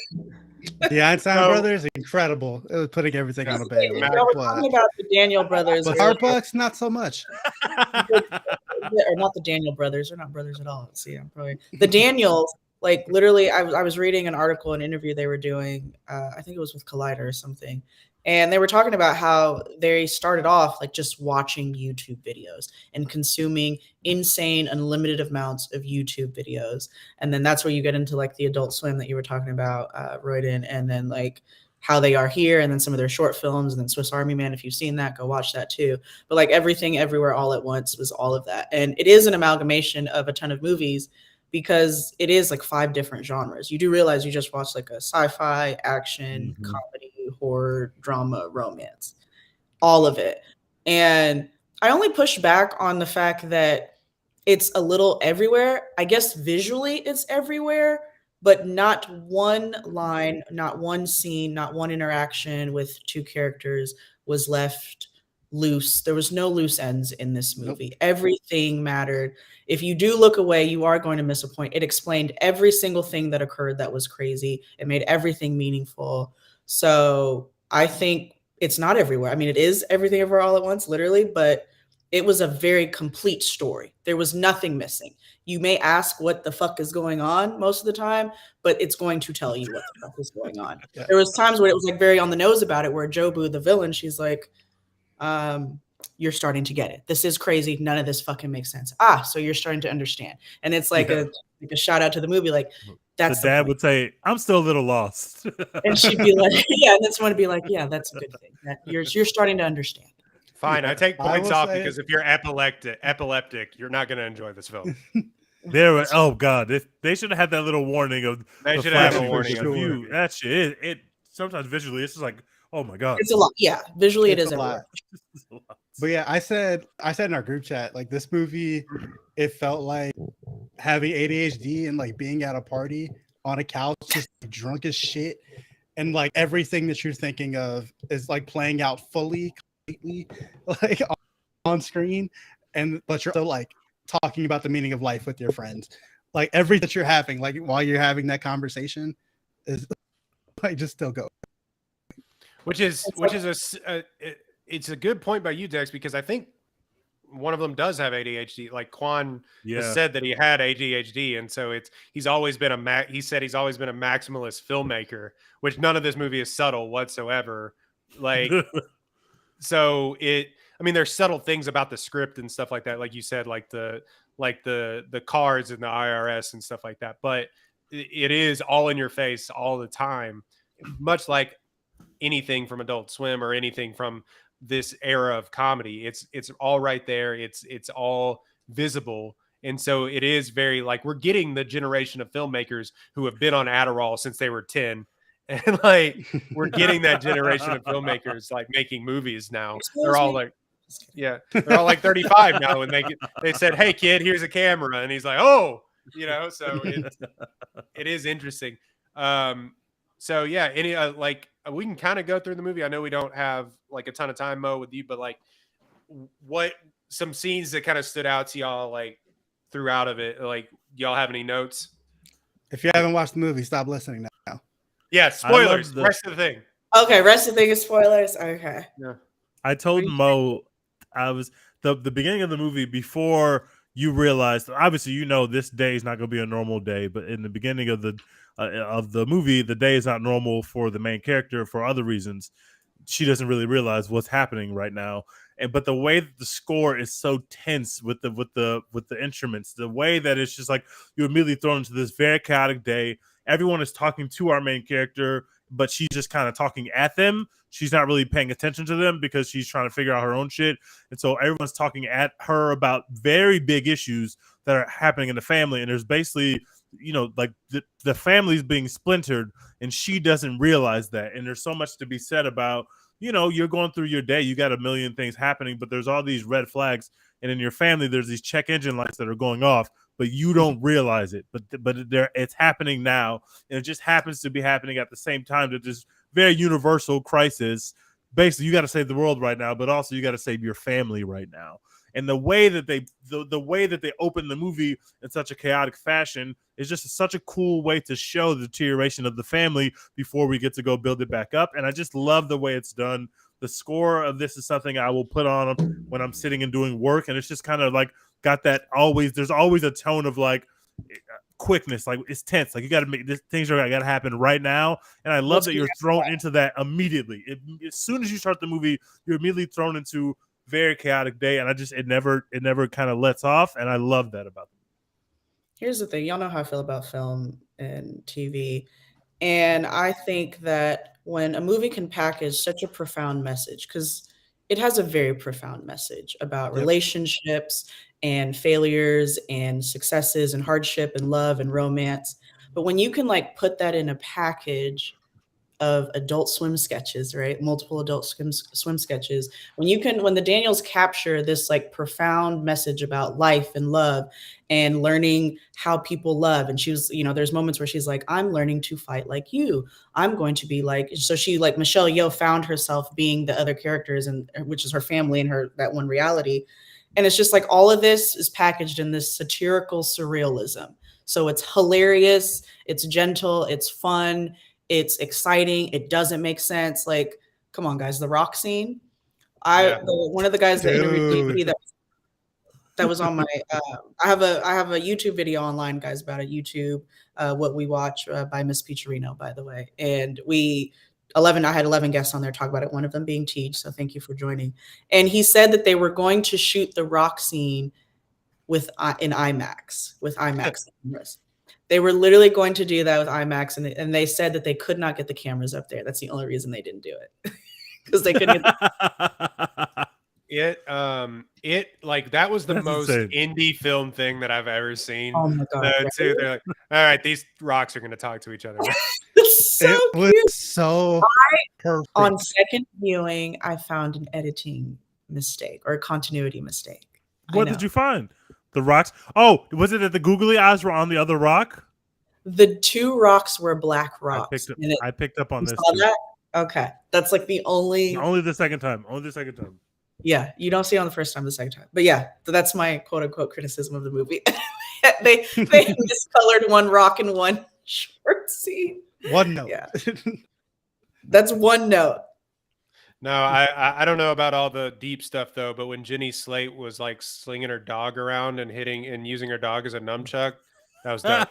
The Einstein brothers, incredible. It was putting everything on a bagel. Y'all were talking about the Daniel brothers. But Starbucks, not so much. Or not the Daniel brothers. They're not brothers at all. Let's see, I'm probably the Daniels. Like, literally, I was reading an interview they were doing. I think it was with Collider or something, And they were talking about how they started off like just watching YouTube videos and consuming insane, unlimited amounts of YouTube videos. And then that's where you get into like the Adult Swim that you were talking about, Royden, and then like How They Are Here, and then some of their short films, and then Swiss Army Man. If you've seen that, go watch that too. But like Everything Everywhere All at Once was all of that. And it is an amalgamation of a ton of movies because it is like 5 different genres. You do realize you just watched like a sci-fi, action, comedy, horror, drama, romance, all of it. And I only push back on the fact that it's a little everywhere. I guess visually it's everywhere, but not one line, not one scene, not one interaction with 2 characters was left loose. There was no loose ends in this movie. Everything mattered. If you do look away, you are going to miss a point. It explained every single thing that occurred that was crazy. It made everything meaningful. So I think it's not everywhere. I mean, it is Everything Everywhere All at Once, literally, but it was a very complete story. There was nothing missing. You may ask what the fuck is going on most of the time, but it's going to tell you what the fuck is going on. Yeah. There was times where it was like very on the nose about it, where Jobu, the villain, she's like, you're starting to get it. This is crazy. None of this fucking makes sense. So you're starting to understand. And it's like a shout out to the movie. Like that's the dad would say, I'm still a little lost. and she'd be like, yeah, and then someone would be like, yeah, that's a good thing. That you're starting to understand. Fine, I take I points will off say- because if you're epileptic, you're not going to enjoy this film. Oh god, they should have had that little warning of They the should have a flashing warning. of the view. That shit, it sometimes visually it's just like, oh my god, It's a lot. Yeah, visually it It's is a lot. everywhere. It's a lot. But yeah, I said in our group chat, like this movie, it felt like having ADHD and like being at a party on a couch, just drunk as shit, and like everything that you're thinking of is like playing out fully, completely, like on screen, but you're also like talking about the meaning of life with your friends, like everything that you're having, like while you're having that conversation, is like just still go. Which is it's a good point by you, Dex, because I think one of them does have ADHD. Like Quan has said that he had ADHD, and so he's always been a maximalist filmmaker, which none of this movie is subtle whatsoever. Like, so I mean, there's subtle things about the script and stuff like that, like you said, like the cards and the IRS and stuff like that. But it is all in your face all the time, much like anything from Adult Swim or anything from this era of comedy. It's all right there. It's all visible. And so it is very like we're getting the generation of filmmakers who have been on Adderall since they were 10. And like we're getting that generation of filmmakers like making movies now. They're all like, yeah, they're all like 35 now, and they said, "Hey kid, here's a camera," and he's like, "Oh," So it is interesting. So yeah, like we can kind of go through the movie. I know we don't have like a ton of time, Mo, with you, but like, what some scenes that kind of stood out to y'all like throughout of it? Like, y'all have any notes? If you haven't watched the movie, stop listening now. Yeah, spoilers. Rest of the thing. Okay, rest of the thing is spoilers. Okay. Yeah. I told Mo I was the beginning of the movie before you realized. Obviously, this day is not going to be a normal day, but in the beginning of the movie, the day is not normal for the main character for other reasons. She doesn't really realize what's happening right now, but the way that the score is so tense with the instruments, the way that it's just like you're immediately thrown into this very chaotic day. Everyone is talking to our main character, but she's just kind of talking at them. She's not really paying attention to them because she's trying to figure out her own shit. And so everyone's talking at her about very big issues that are happening in the family. And there's basically, like the family's being splintered, and she doesn't realize that. And there's so much to be said about, you're going through your day, you got a million things happening, but there's all these red flags. And in your family, there's these check engine lights that are going off, but you don't realize it. But it's happening now, and it just happens to be happening at the same time to this very universal crisis. Basically, you got to save the world right now, but also you got to save your family right now. And the way that they open the movie in such a chaotic fashion is just such a cool way to show the deterioration of the family before we get to go build it back up. And I just love the way it's done. The score of this is something I will put on when I'm sitting and doing work, and it's just kind of like got that there's always a tone of like quickness. Like it's tense. Like you got to make this things are got to happen right now. And I love that you're thrown into that immediately. As soon as you start the movie, you're immediately thrown into very chaotic day, and it never kind of lets off, and I love that about them. Here's the thing, y'all know how I feel about film and TV, and I think that when a movie can package such a profound message, because it has a very profound message about relationships and failures and successes and hardship and love and romance, but when you can like put that in a package of adult swim sketches, right? Multiple adult swim sketches. When the Daniels capture this like profound message about life and love and learning how people love. And she was, there's moments where she's like, I'm learning to fight like you. I'm going to be like, so she like Michelle Yeoh found herself being the other characters and which is her family and her, that one reality. And it's just like, all of this is packaged in this satirical surrealism. So it's hilarious. It's gentle. It's fun. It's exciting. It doesn't make sense. Like, come on, guys. The rock scene. One of the guys that interviewed me that was on my. I have a YouTube video online, guys, about a YouTube what we watch by Miss Peacherino, by the way. And I had 11 guests on there talk about it. One of them being Teej. So thank you for joining. And he said that they were going to shoot the rock scene in IMAX with IMAX cameras. They were literally going to do that with IMAX, and they said that they could not get the cameras up there. That's the only reason they didn't do it, because they couldn't get it like that was the That's most insane. indie film thing that I've ever seen. Oh my god! Too, they're like, all right, these rocks are going to talk to each other. It's so it was cute. so perfect. On second viewing, I found an editing mistake or a continuity mistake. What did you find? The rocks? Oh, was it that the googly eyes were on the other rock? The two rocks were black rocks. I picked up on this. Saw that? Okay, that's like only the second time. Only the second time. Yeah, you don't see it on the first time, the second time. But yeah, that's my quote unquote criticism of the movie. they miscolored one rock in one short scene. One note. Yeah, that's one note. No, I don't know about all the deep stuff though, but when Jenny Slate was like slinging her dog around and hitting and using her dog as a nunchuck, that was dope.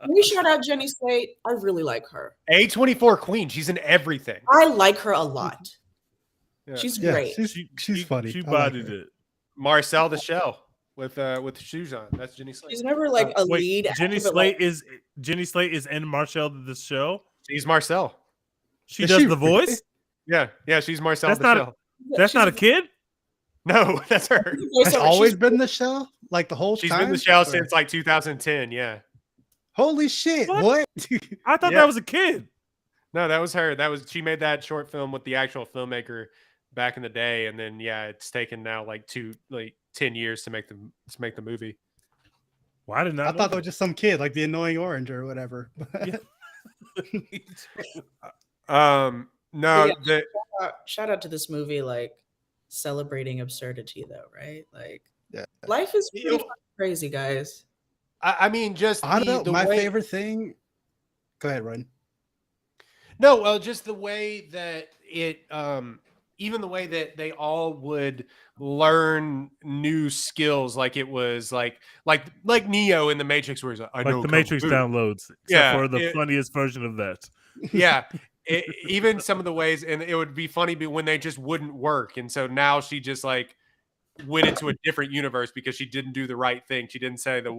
We shout out Jenny Slate. I really like her. A24 queen. She's in everything. I like her a lot. Yeah. She's great. She's funny. She I like bodied her. it. Marcel the Shell with shoes on. That's Jenny Slate. She's never like a lead. Jenny actor, Slate like, is in Marcel the show. She's Marcel. She does the really? voice. Yeah, she's Marcel That's the not Shell. That's not a kid. No, that's her. Has always been the shell, like the whole She's time. been the Shell since like 2010. Yeah. Holy shit! What? What? I thought Yeah. that was a kid. No, that was her. She made that short film with the actual filmmaker back in the day, and then it's taken now like 10 years to make the movie. Why did not? I thought that was just some kid, like the annoying orange or whatever. No, Yeah. Shout out to this movie, like celebrating absurdity, though, right? Like, Yeah. life is pretty fucking crazy, guys. I mean, just I don't know. the My way, favorite thing. Go ahead, Ryan. No, well, just the way that it, even the way that they all would learn new skills, like it was like Neo in the Matrix, where he's like, I know Like the Kung Matrix Fu. downloads. Yeah, For the funniest version of that. Yeah. Even some of the ways, and it would be funny when they just wouldn't work. And so now she just like went into a different universe because she didn't do the right thing. She didn't say to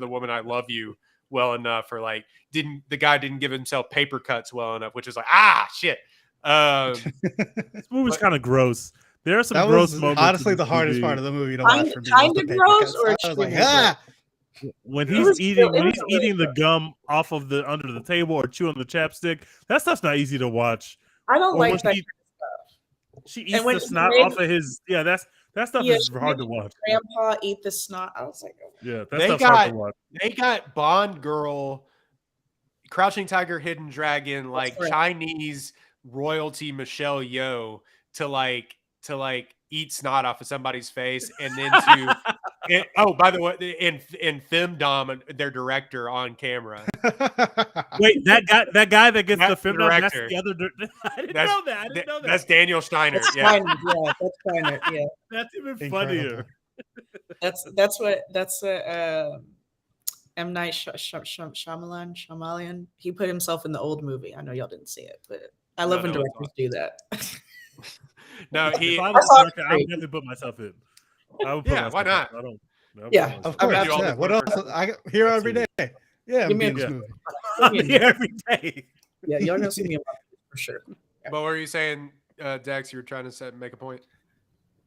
the woman, I love you well enough, or like the guy didn't give himself paper cuts well enough, which is like, shit. This movie's kind of gross. There are some That gross was moments. honestly in the this hardest movie. part of the movie to watch for me. Kind was the of paper gross cuts. or I was like, extremely When It he's was eating, really the good. gum off of the under the table or chewing the chapstick, that stuff's not easy to watch. I don't Or like when that. she eats when the he snot made- off of his. Yeah, that stuff Yeah, is she hard made to watch. Grandpa eat the snot. I was like, oh. Yeah, that They stuff's hard to watch. They got Bond girl, Crouching Tiger, Hidden Dragon, like right. Chinese royalty Michelle Yeoh to like eat snot off of somebody's face, and then to by the way, in Femdom, their director on camera. Wait, that guy that gets That's the film, the that's director. the other. I didn't That's- know that. I didn't know that. That's Daniel Steiner. That's Yeah. Steiner. Yeah, that's Steiner. Yeah, That's even Incredible. funnier. that's what M. Night Shyamalan. He put himself in the old movie. I know y'all didn't see it, but I love when no, it's directors do that. No, If I I was saw a it director, I would great. definitely put myself in. I would put Yeah, myself why in. not? I don't. Yeah, Of I would course, do all yeah. the What work. else? I here every day. Yeah, I'm Give me being a- this movie. I'm here every day. Yeah, y'all gonna see me in my for sure. But what were you saying, Dex? You were trying to make a point.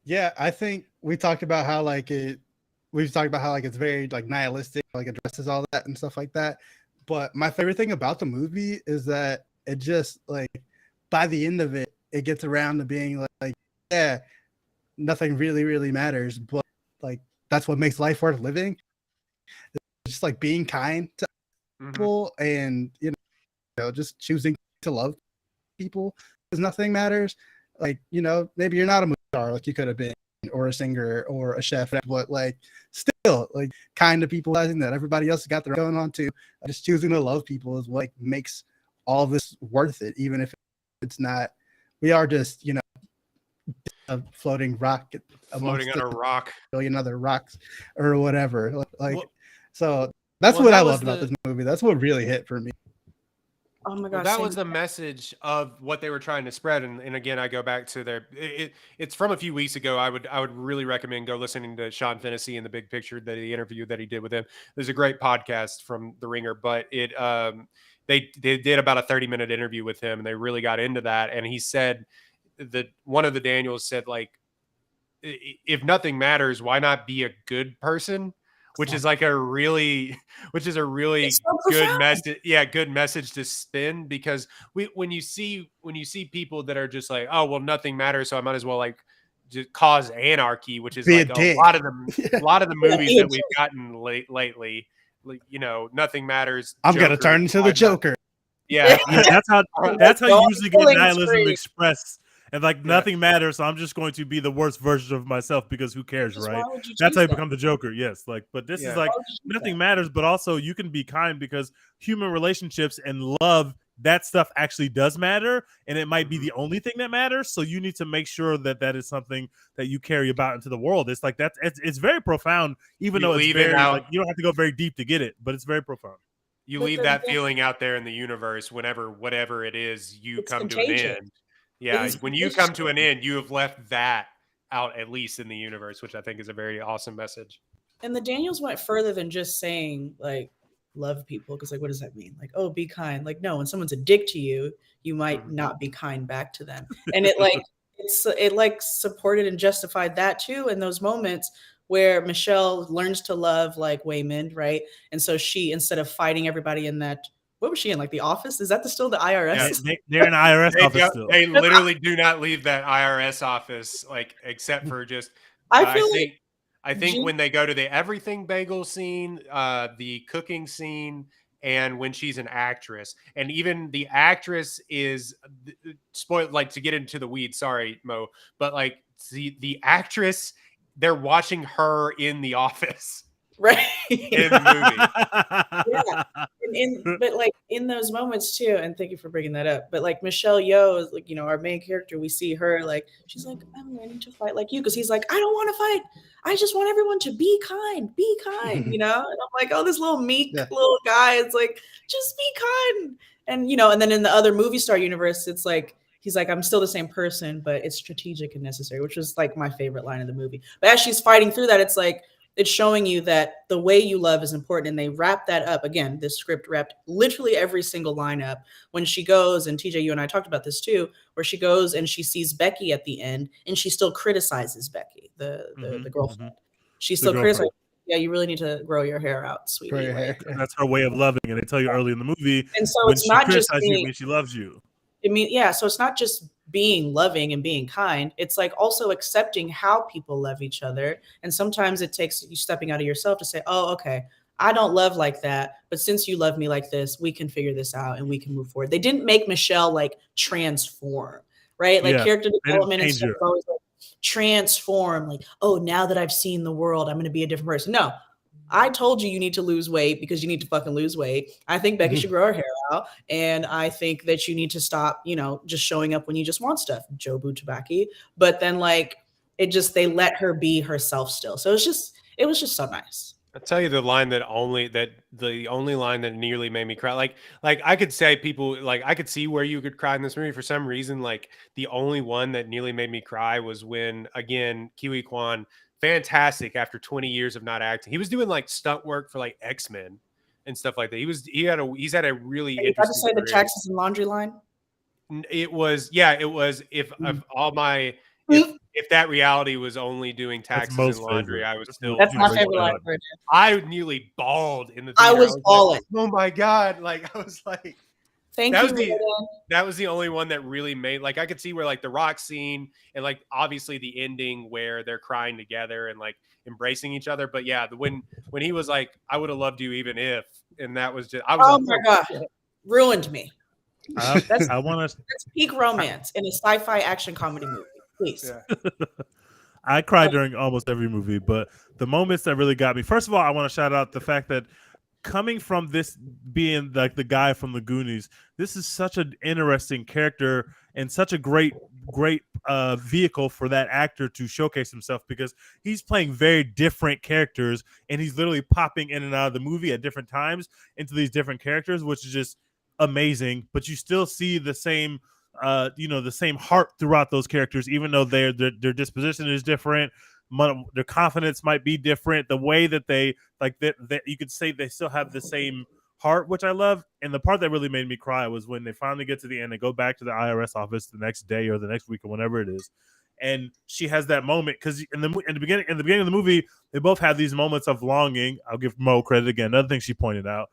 Yeah, I think we talked about how like we've talked about how like it's very like nihilistic, like addresses all that and stuff like that. But my favorite thing about the movie is that it just like by the end of it, it gets around to being like yeah, nothing really matters, but like that's what makes life worth living. It's just like being kind to people and just choosing to love people because nothing matters. Like maybe you're not a movie star like you could have been, or a singer or a chef, but like still like kind of people realizing that everybody else has got their going on too. Just choosing to love people is what makes all this worth it, even if it's not. We are just a floating rock Floating on a rock. a billion other rocks or whatever. Like Well- so that's well, what that I was loved about this movie. That's what really hit for me. Oh my Well, gosh, that same was the message of what they were trying to spread, and again, I go back to it's from a few weeks ago. I would really recommend go listening to Sean Fennessy in the Big Picture, the interview that he did with him. There's a great podcast from The Ringer, but they did about a 30-minute interview with him, and they really got into that. And he said that one of the Daniels said, like, if nothing matters, why not be a good person? Which is like a really It's so good profound. message. Yeah, good message to spin, because when you see people that are just like, oh well, nothing matters, so I might as well like just cause anarchy, which is Be a like dick. a lot of the movies be a that we've gotten lately. Like, nothing matters. I'm gonna Joker, turn into the why not? Joker. Yeah, Yeah, that's how you usually get Killing nihilism spree. expressed. And like nothing matters, so I'm just going to be the worst version of myself because who cares, Just right? why would you That's choose how you that? become the Joker. Yes, like, but this Yeah. is like Why would you choose nothing that? matters, but also you can be kind because human relationships and love, that stuff actually does matter, and it might be the only thing that matters. So you need to make sure that that is something that you carry about into the world. It's like it's very profound, even You though it's leave it very out. like you don't have to go very deep to get it, but it's very profound. You But leave the that thing- feeling out there in the universe whenever whatever it is you It's come to an contagious. end. Yeah, is when you contagious. come to an end, you have left that out at least in the universe, which I think is a very awesome message. And the Daniels went further than just saying like love people, because like what does that mean? Like, oh, be kind. Like, no, when someone's a dick to you, you might not be kind back to them. And it like it like supported and justified that too in those moments where Michelle learns to love like Waymond, right? And so she, instead of fighting everybody in that, what was she in? Like the office? Is that still the IRS? Yeah. They're in the IRS office still. They literally do not leave that IRS office, like, except for just. I feel like I think Gene- when they go to the everything bagel scene, the cooking scene, and when she's an actress, and even the actress is spoiled. Like, to get into the weeds, sorry, Mo, but like the actress, they're watching her in the office right. in the movie. Yeah. But like in those moments too, and thank you for bringing that up. But like Michelle Yeoh is like, our main character. We see her like she's like, I'm learning to fight like you, because he's like, I don't want to fight. I just want everyone to be kind, And I'm like, oh, this little meek little guy is like, just be kind, and then in the other movie star universe, it's like he's like, I'm still the same person, but it's strategic and necessary, which is like my favorite line of the movie. But as she's fighting through that, it's like, it's showing you that the way you love is important. And they wrap that up. Again, this script wrapped literally every single line up. When she goes, and TJ, you and I talked about this too, where she goes and she sees Becky at the end and she still criticizes Becky, the girlfriend. She still criticizes, yeah, you really need to grow your hair out, sweetie. Grow your Like, hair. That's her way of loving, and they tell you early in the movie. And so when it's she not just criticizes you, being, when she loves you. so it's not just being loving and being kind. It's like also accepting how people love each other. And sometimes it takes you stepping out of yourself to say, oh, okay, I don't love like that, but since you love me like this, we can figure this out and we can move forward. They didn't make Michelle like transform, right? Like character development and stuff always like transform, like, oh, now that I've seen the world, I'm going to be a different person. No, I told you need to lose weight because you need to fucking lose weight. I think Becky should grow her hair out. And I think that you need to stop, just showing up when you just want stuff, Jobu Tabaki. But then like, they let her be herself still. So it was just so nice. I'll tell you the only line that nearly made me cry. Like I could say people like I could see where you could cry in this movie for some reason. Like the only one that nearly made me cry was when again Kiwi Kwan, fantastic after 20 years of not acting. He was doing like stunt work for like X-Men and stuff like that. He's had a really Are you about to interesting say the career. taxes and laundry line? It was if all my if that reality was only doing taxes and most laundry, favorite. I was still That's my Great favorite line job. for it. I nearly bawled in the I theater. was like, bawling. oh my god! Like I was like, Thank that you. was the Rodan. that was the only one that really made like I could see where like the rock scene and like obviously the ending where they're crying together and like embracing each other. But yeah, when he was like, I would have loved you even if, and that was just I was Oh like, my god, ruined me. I That's want to. that's peak romance in a sci-fi action comedy movie. Please. Yeah. I cry during almost every movie, but the moments that really got me. First of all, I want to shout out the fact that coming from this being like the guy from the Goonies, this is such an interesting character and such a great vehicle for that actor to showcase himself because he's playing very different characters and he's literally popping in and out of the movie at different times into these different characters, which is just amazing. But you still see the same the same heart throughout those characters, even though their disposition is different. Their confidence might be different. The way that they like that you could say they still have the same heart, which I love. And the part that really made me cry was when they finally get to the end and go back to the IRS office the next day or the next week or whenever it is. And she has that moment because in the beginning of the movie, they both have these moments of longing. I'll give Mo credit again. Another thing she pointed out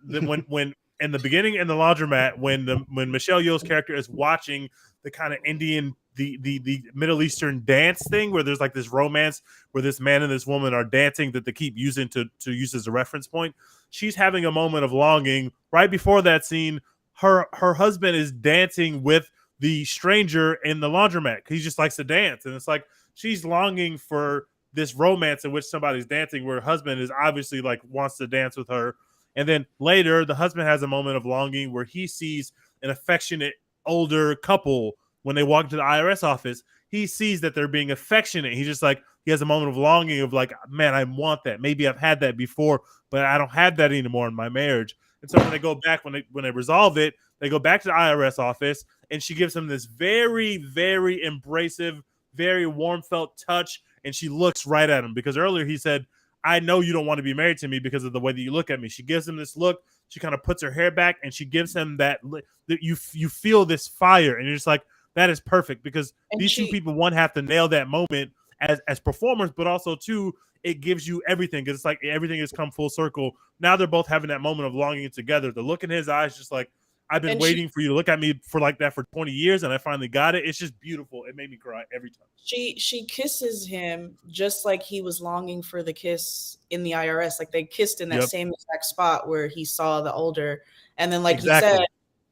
that when in the beginning in the laundromat when Michelle Yeoh's character is watching the kind of Indian the Middle Eastern dance thing where there's like this romance where this man and this woman are dancing that they keep using to use as a reference point. She's having a moment of longing. Right before that scene, her husband is dancing with the stranger in the laundromat. He just likes to dance. And it's like she's longing for this romance in which somebody's dancing where her husband is obviously like wants to dance with her. And then later, the husband has a moment of longing where he sees an affectionate older couple when they walk into the IRS office. He sees that they're being affectionate. He's just like, he has a moment of longing of like, man, I want that. Maybe I've had that before, but I don't have that anymore in my marriage. And so when they go back, when they resolve it, they go back to the IRS office and she gives him this very, very embracive, very warm felt touch. And she looks right at him because earlier he said, I know you don't want to be married to me because of the way that you look at me. She gives him this look. She kind of puts her hair back and she gives him that you feel this fire. And you're just like, that is perfect because these two people, one, have to nail that moment as performers, but also two, it gives you everything because it's like everything has come full circle. Now they're both having that moment of longing together. The look in his eyes, just like, I've been waiting for you to look at me for like that for 20 years and I finally got it. It's just beautiful. It made me cry every time. She kisses him just like he was longing for the kiss in the IRS. Like they kissed in that same exact spot where he saw the older. And then like he said,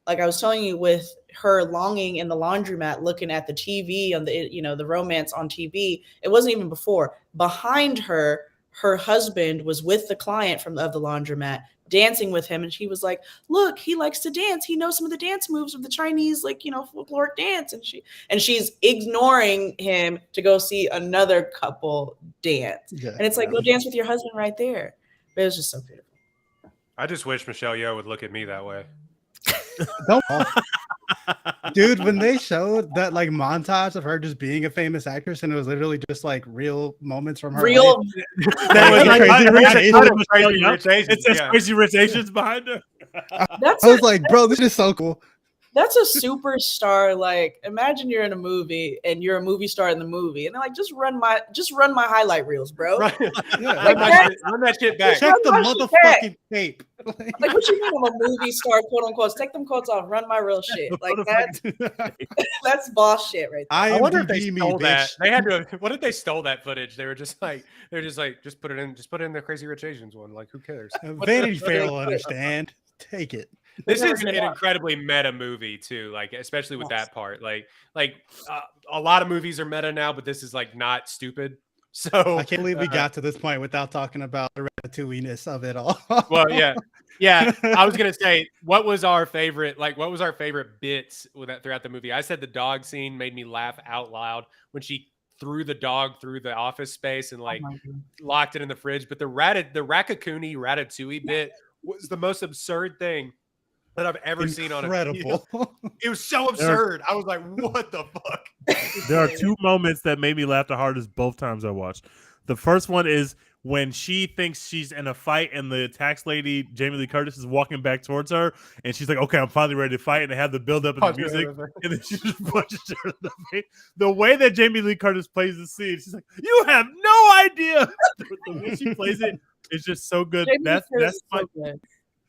like I was telling you with her longing in the laundromat, looking at the TV on the, the romance on TV, it wasn't even before. Behind her, her husband was with the client of the laundromat dancing with him. And she was like, look, he likes to dance. He knows some of the dance moves of the Chinese, like, folkloric dance. And she's ignoring him to go see another couple dance. Yeah, and it's like, go dance with your husband right there. But it was just so beautiful. I just wish Michelle Yeoh would look at me that way. Don't dude, when they showed that like montage of her just being a famous actress and it was literally just like real moments from her life, it says Crazy Rich Asians behind her. I was like, bro, this is so cool. That's a superstar. Like, imagine you're in a movie and you're a movie star in the movie, and they're like, just run my highlight reels, bro. Right. Yeah, like run that shit back. Check the motherfucking tape. Like, what you mean I'm a movie star, quote unquote? Take them quotes off. Run my real shit. Like that's boss shit right there. I wonder if they stole that. They had to. What if they stole that footage? They were just like, just put it in the Crazy Rich Asians one. Like, who cares? Vanity Fair will understand. Take it. This is an incredibly meta movie too, like especially with that part. Like a lot of movies are meta now, but this is like not stupid. So I can't believe we got to this point without talking about the ratatouille-ness of it all. Well, yeah. I was gonna say, what was our favorite bits with that throughout the movie? I said the dog scene made me laugh out loud when she threw the dog through the office space and like Oh my God. locked it in the fridge. But the Ratatouille bit was the most absurd thing that I've ever seen on a video. Incredible. It was so absurd. I was like, what the fuck? There are two moments that made me laugh the hardest both times I watched. The first one is when she thinks she's in a fight and the tax lady, Jamie Lee Curtis, is walking back towards her and she's like, okay, I'm finally ready to fight. And they have the build up in the music and then she just punches her in the face. The way that Jamie Lee Curtis plays the scene, she's like, you have no idea. The way she plays it is just so good. Jamie Lee That's Curtis is my, so good.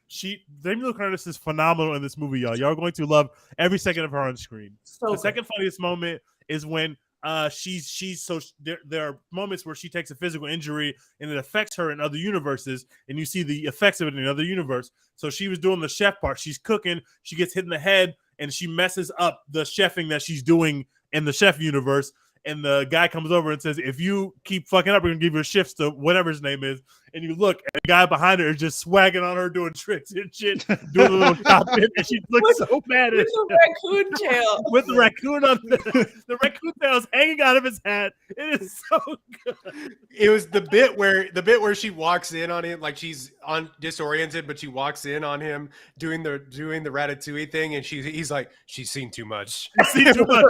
Jamie Lee Curtis is phenomenal in this movie, y'all. Y'all are going to love every second of her on screen. So The good. second funniest moment is when there are moments where she takes a physical injury and it affects her in other universes, and you see the effects of it in another universe. So she was doing the chef part. She's cooking. She gets hit in the head, and she messes up the chefing that she's doing in the chef universe. And the guy comes over and says, if you keep fucking up, we're going to give you a shift to whatever his name is. And you look, and the guy behind her is just swagging on her, doing tricks and shit, doing a little chop in, and she looks so mad at With the raccoon tail. with the raccoon on the raccoon tail is hanging out of his hat. It is so good. It was the bit where she walks in on him, like she's disoriented, but she walks in on him doing the Ratatouille thing, and he's like, she's seen too much. See too much.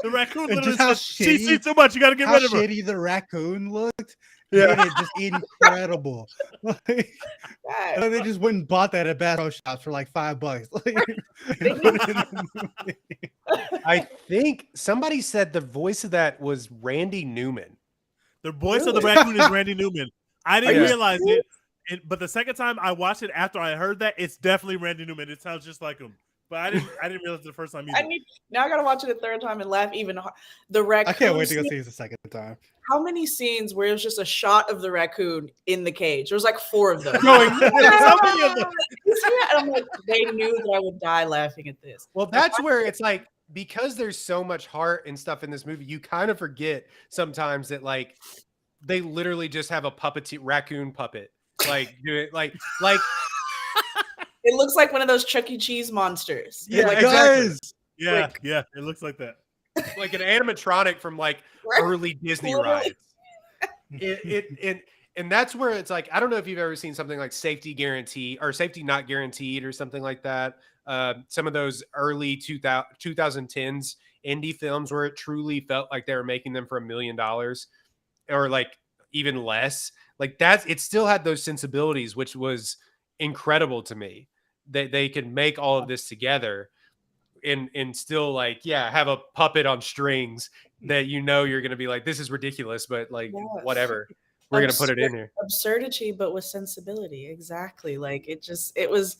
The raccoon And literally just how says, she's shitty- seen too much. You got to get How rid of her. shitty the raccoon looked. Yeah. Made it just incredible. Like, God. and they just went and bought that at Bass Pro Shops for like $5. Like, and put it in the movie. I think somebody said the voice of that was Randy Newman. The voice of the Really? raccoon is Randy Newman. I didn't Yeah. realize it, but the second time I watched it after I heard that, it's definitely Randy Newman. It sounds just like him. But I didn't realize it the first time either. Now I gotta watch it a third time and laugh even harder. The raccoon. I can't wait to go scene- see it the second time. How many scenes where it was just a shot of the raccoon in the cage? There was like 4 of them. Going, So many of them. And I'm like, they knew that I would die laughing at this. well, that's where it's like, because there's so much heart and stuff in this movie, you kind of forget sometimes that like they literally just have a raccoon puppet, like do it like It looks like one of those Chuck E. Cheese monsters. Yeah, Like, exactly. Guys, Yeah, it looks like that. like an animatronic from like early Disney Literally. rides. And that's where it's like, I don't know if you've ever seen something like Safety Guarantee or Safety Not Guaranteed or something like that. Some of those early 2010s indie films where it truly felt like they were making them for $1 million or like even less. Like it still had those sensibilities, which was incredible to me. That they could make all of this together and still like, yeah, have a puppet on strings that you're going to be like, this is ridiculous, but like Yes. whatever. We're going to put it in here. absurdity, but with sensibility. Exactly. Like it was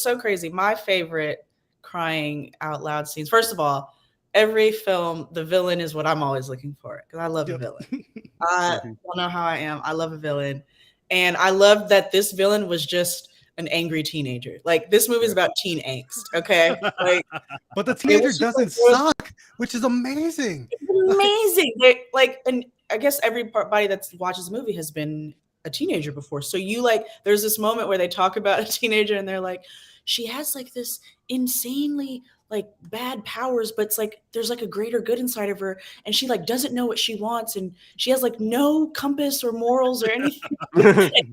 so crazy. My favorite crying out loud scenes. First of all, every film, the villain is what I'm always looking for because I love a Yep. villain. I don't know how I am. I love a villain. And I love that this villain was just an angry teenager. Like this movie is about teen angst. Okay. Like but the teenager was just doesn't like- suck, which is amazing. it's amazing. And I guess everybody that watches the movie has been a teenager before. So there's this moment where they talk about a teenager and they're like, she has like this insanely like bad powers, but it's like there's like a greater good inside of her, and she like doesn't know what she wants, and she has like no compass or morals or anything,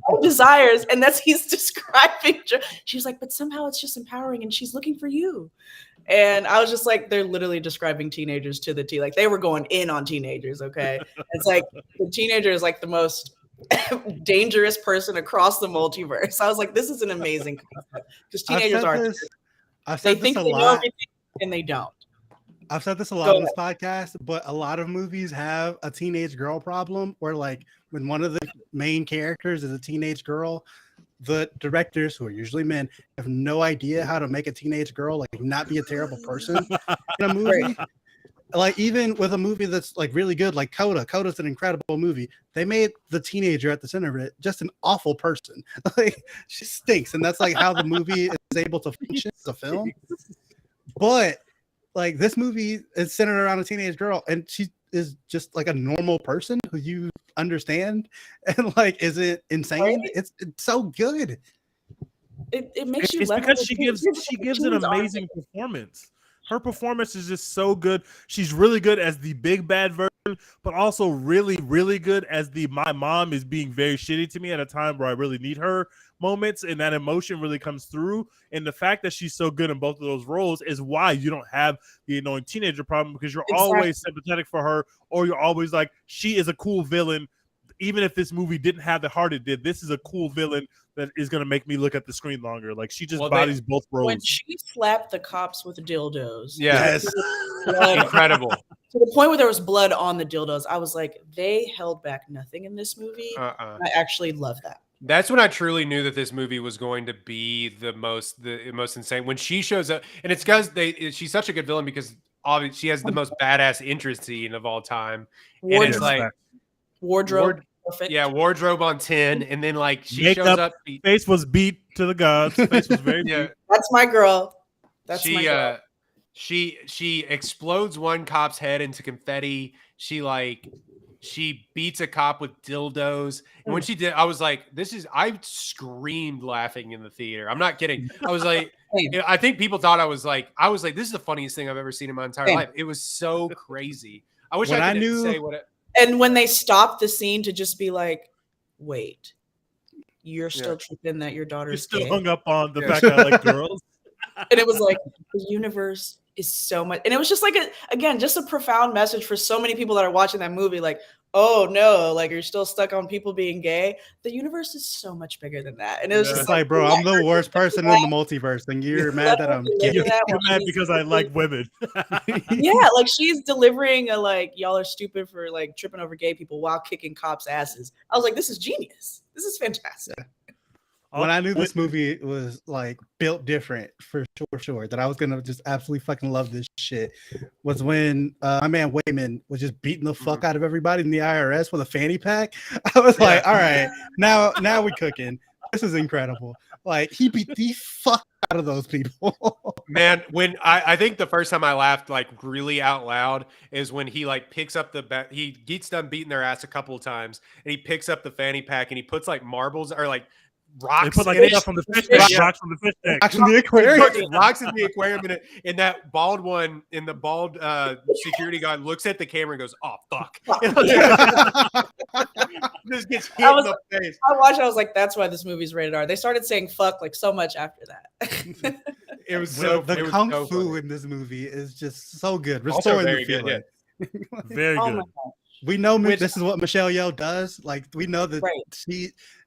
no desires, and he's describing. She's like, but somehow it's just empowering, and she's looking for you. And I was just like, they're literally describing teenagers to the T. Like they were going in on teenagers. Okay, it's like the teenager is like the most dangerous person across the multiverse. I was like, this is an amazing concept because teenagers I've they said think this a they know lot. everything and they don't. I've said this a lot Go on this podcast, but a lot of movies have a teenage girl problem where, like, when one of the main characters is a teenage girl, the directors, who are usually men, have no idea how to make a teenage girl like not be a terrible person in a movie. Like, even with a movie that's like really good, like Coda. Coda's an incredible movie. They made the teenager at the center of it just an awful person. Like, she stinks, and that's like how the movie is able to function as a film. But like, this movie is centered around a teenage girl, and she is just like a normal person who you understand and like isn't insane. Right? It's so good. It makes you. It's level because with she kids. gives an Kids are- amazing performance. Her performance is just so good. She's really good as the big bad version, but also really, really good as the my mom is being very shitty to me at a time where I really need her moments, and that emotion really comes through. And the fact that she's so good in both of those roles is why you don't have the annoying teenager problem, because you're always sympathetic for her, or you're always like, she is a cool villain. Even if this movie didn't have the heart it did, this is a cool villain that is going to make me look at the screen longer. Like, she just bodies both roles. When she slapped the cops with dildos, yes, incredible. To the point where there was blood on the dildos, I was like, they held back nothing in this movie. I actually love that. That's when I truly knew that this movie was going to be the most insane. When she shows up, and it's because she's such a good villain because obviously she has the most badass entrance scene of all time, and it's like wardrobe. Perfect. Yeah, wardrobe on 10, and then like she Makeup, shows up. Face was beat to the gods. Face was very beat. That's my girl. That's my girl. She explodes one cop's head into confetti. She beats a cop with dildos. And when she did, I was like, I screamed laughing in the theater. I'm not kidding. I was like, I think people thought I was like, this is the funniest thing I've ever seen in my entire life. It was so crazy. I wish I could say what it. And when they stopped the scene to just be like, wait, you're still tripping that your daughter's still gay. Hung up on the fact that I like girls. And it was like, the universe is so much. And it was just like, just a profound message for so many people that are watching that movie. Like, oh no, like you're still stuck on people being gay. The universe is so much bigger than that. And it was just like, bro, I'm the worst person in the multiverse, and you're mad that I'm gay. You're mad because I like women. Yeah, like she's delivering y'all are stupid for like tripping over gay people while kicking cops' asses. I was like, this is genius. This is fantastic. Yeah. When I knew this movie was like built different for sure, that I was gonna just absolutely fucking love this shit, was when my man Wayman was just beating the fuck out of everybody in the IRS with a fanny pack. I was like, all right, now we cooking. This is incredible. Like, he beat the fuck out of those people. Man, when I think the first time I laughed like really out loud is when he like picks up he gets done beating their ass a couple of times, and he picks up the fanny pack and he puts like marbles or like rocks. They put like stuff from the fish tank. Rocks from the fish tank. Rocks in the aquarium. Rocks in the aquarium, and that bald one in the bald security guard looks at the camera and goes, "Oh fuck!" Just gets hit in the face. I watched it. I was like, "That's why this movie's rated R." They started saying "fuck" like so much after that. It was so the kung fu funny. in this movie is just so good. Also Restoring very the feeling. good. Yeah. Very good. We know this is what Michelle Yeoh does. Like, we know that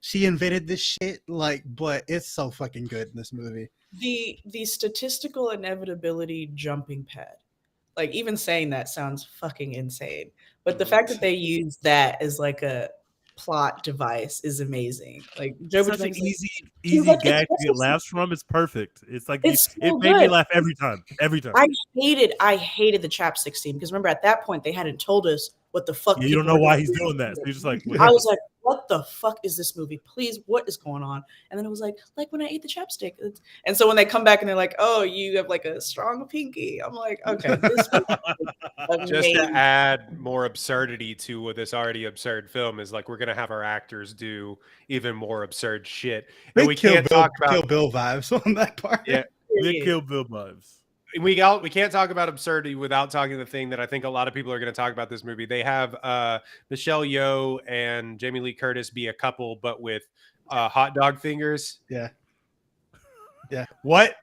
she invented this shit. Like, but it's so fucking good in this movie. The statistical inevitability jumping pad, like even saying that sounds fucking insane. But the fact that they use that as like a plot device is amazing. Like, such an easy gag to get laughs from. It's perfect. It's like it made me laugh every time. I hated the chapstick scene because remember at that point they hadn't told us what the fuck. You don't know why he's doing that. So you're just like, I was like, what the fuck is this movie? Please, what is going on? And then it was like when I ate the chapstick. And so when they come back and they're like, oh, you have like a strong pinky. I'm like, okay. This just to add more absurdity to this already absurd film is like we're gonna have our actors do even more absurd shit. And we can't talk about Kill Bill vibes on that part. Yeah, Kill Bill vibes. We can't talk about absurdity without talking the thing that I think a lot of people are going to talk about this movie. They have Michelle Yeoh and Jamie Lee Curtis be a couple, but with hot dog fingers. Yeah. What?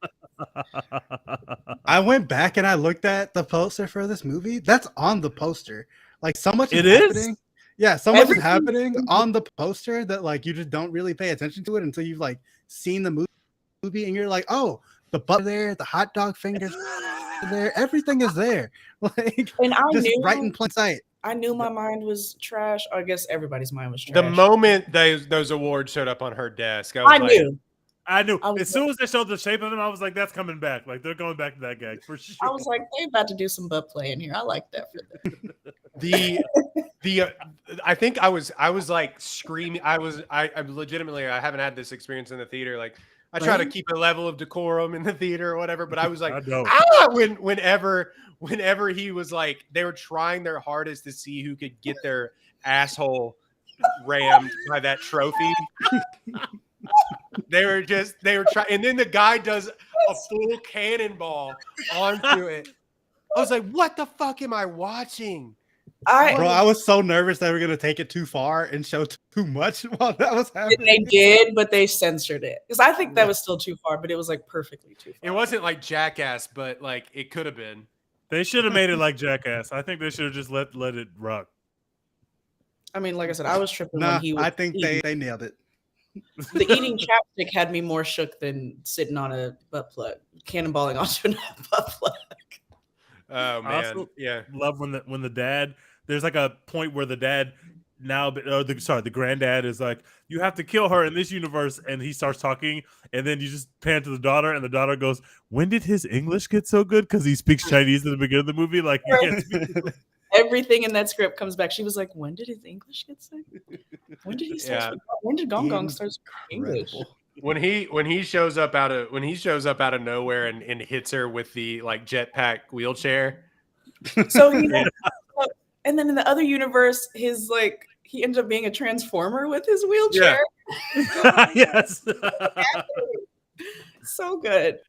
I went back and I looked at the poster for this movie. That's on the poster. Like, so much is happening. Yeah, so much is happening on the poster that like you just don't really pay attention to it until you've like seen the movie and you're like, oh, the butt there, the hot dog fingers there, everything is there. Like, and I just knew right in plain sight. I knew my mind was trash. I guess everybody's mind was trash. The moment those awards showed up on her desk, I knew. As soon as they showed the shape of them, I was like, that's coming back. Like, they're going back to that gag for sure. I was like, they about to do some butt play in here. I like that for them. I think I was like screaming. I legitimately, I haven't had this experience in the theater. Like, I try to keep a level of decorum in the theater or whatever, but I was like, whenever he was like, they were trying their hardest to see who could get their asshole rammed by that trophy. They were trying, and then the guy does a full cannonball onto it. I was like, what the fuck am I watching? Bro, I was so nervous they were gonna take it too far and show too much while that was happening. They did, but they censored it because I think that was still too far, but it was like perfectly too far. It wasn't like Jackass, but like it could have been. They should have made it like Jackass. I think they should have just let it rock. I mean, like I said, I was tripping when he was I think eating. they nailed it. The eating chapstick had me more shook than sitting on a butt plug, cannonballing onto a butt plug. Oh man, yeah. Love when the dad. There's like a point where the dad the granddad is like, you have to kill her in this universe, and he starts talking, and then you just pan to the daughter, and the daughter goes, "When did his English get so good?" Because he speaks Chinese at the beginning of the movie, like he can't speak. Everything in that script comes back. She was like, "When did his English get so good? When did he start? Yeah. When did Gong Gong start speaking English?" When he shows up out of nowhere and hits her with the like jetpack wheelchair. So and then in the other universe, he ended up being a transformer with his wheelchair. Yeah. Yes. So good.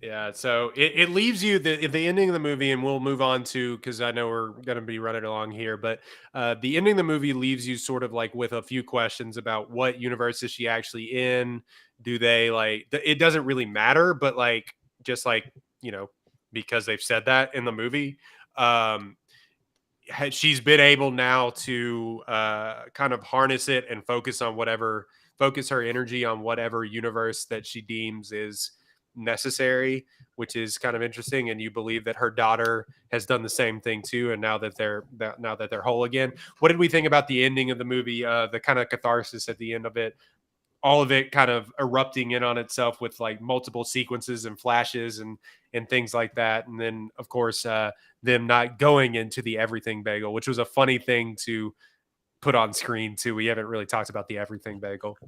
Yeah, so it leaves you the ending of the movie, and we'll move on to, because I know we're going to be running along here, but the ending of the movie leaves you sort of like with a few questions about what universe is she actually in? Do they like, it doesn't really matter, but like, just like, because they've said that in the movie, she's been able now to kind of harness it and focus her energy on whatever universe that she deems is necessary, which is kind of interesting. And you believe that her daughter has done the same thing too, and now that they're whole again. What did we think about the ending of the movie, the kind of catharsis at the end of it, all of it kind of erupting in on itself with like multiple sequences and flashes and things like that, and then of course them not going into the everything bagel, which was a funny thing to put on screen too. We haven't really talked about the everything bagel.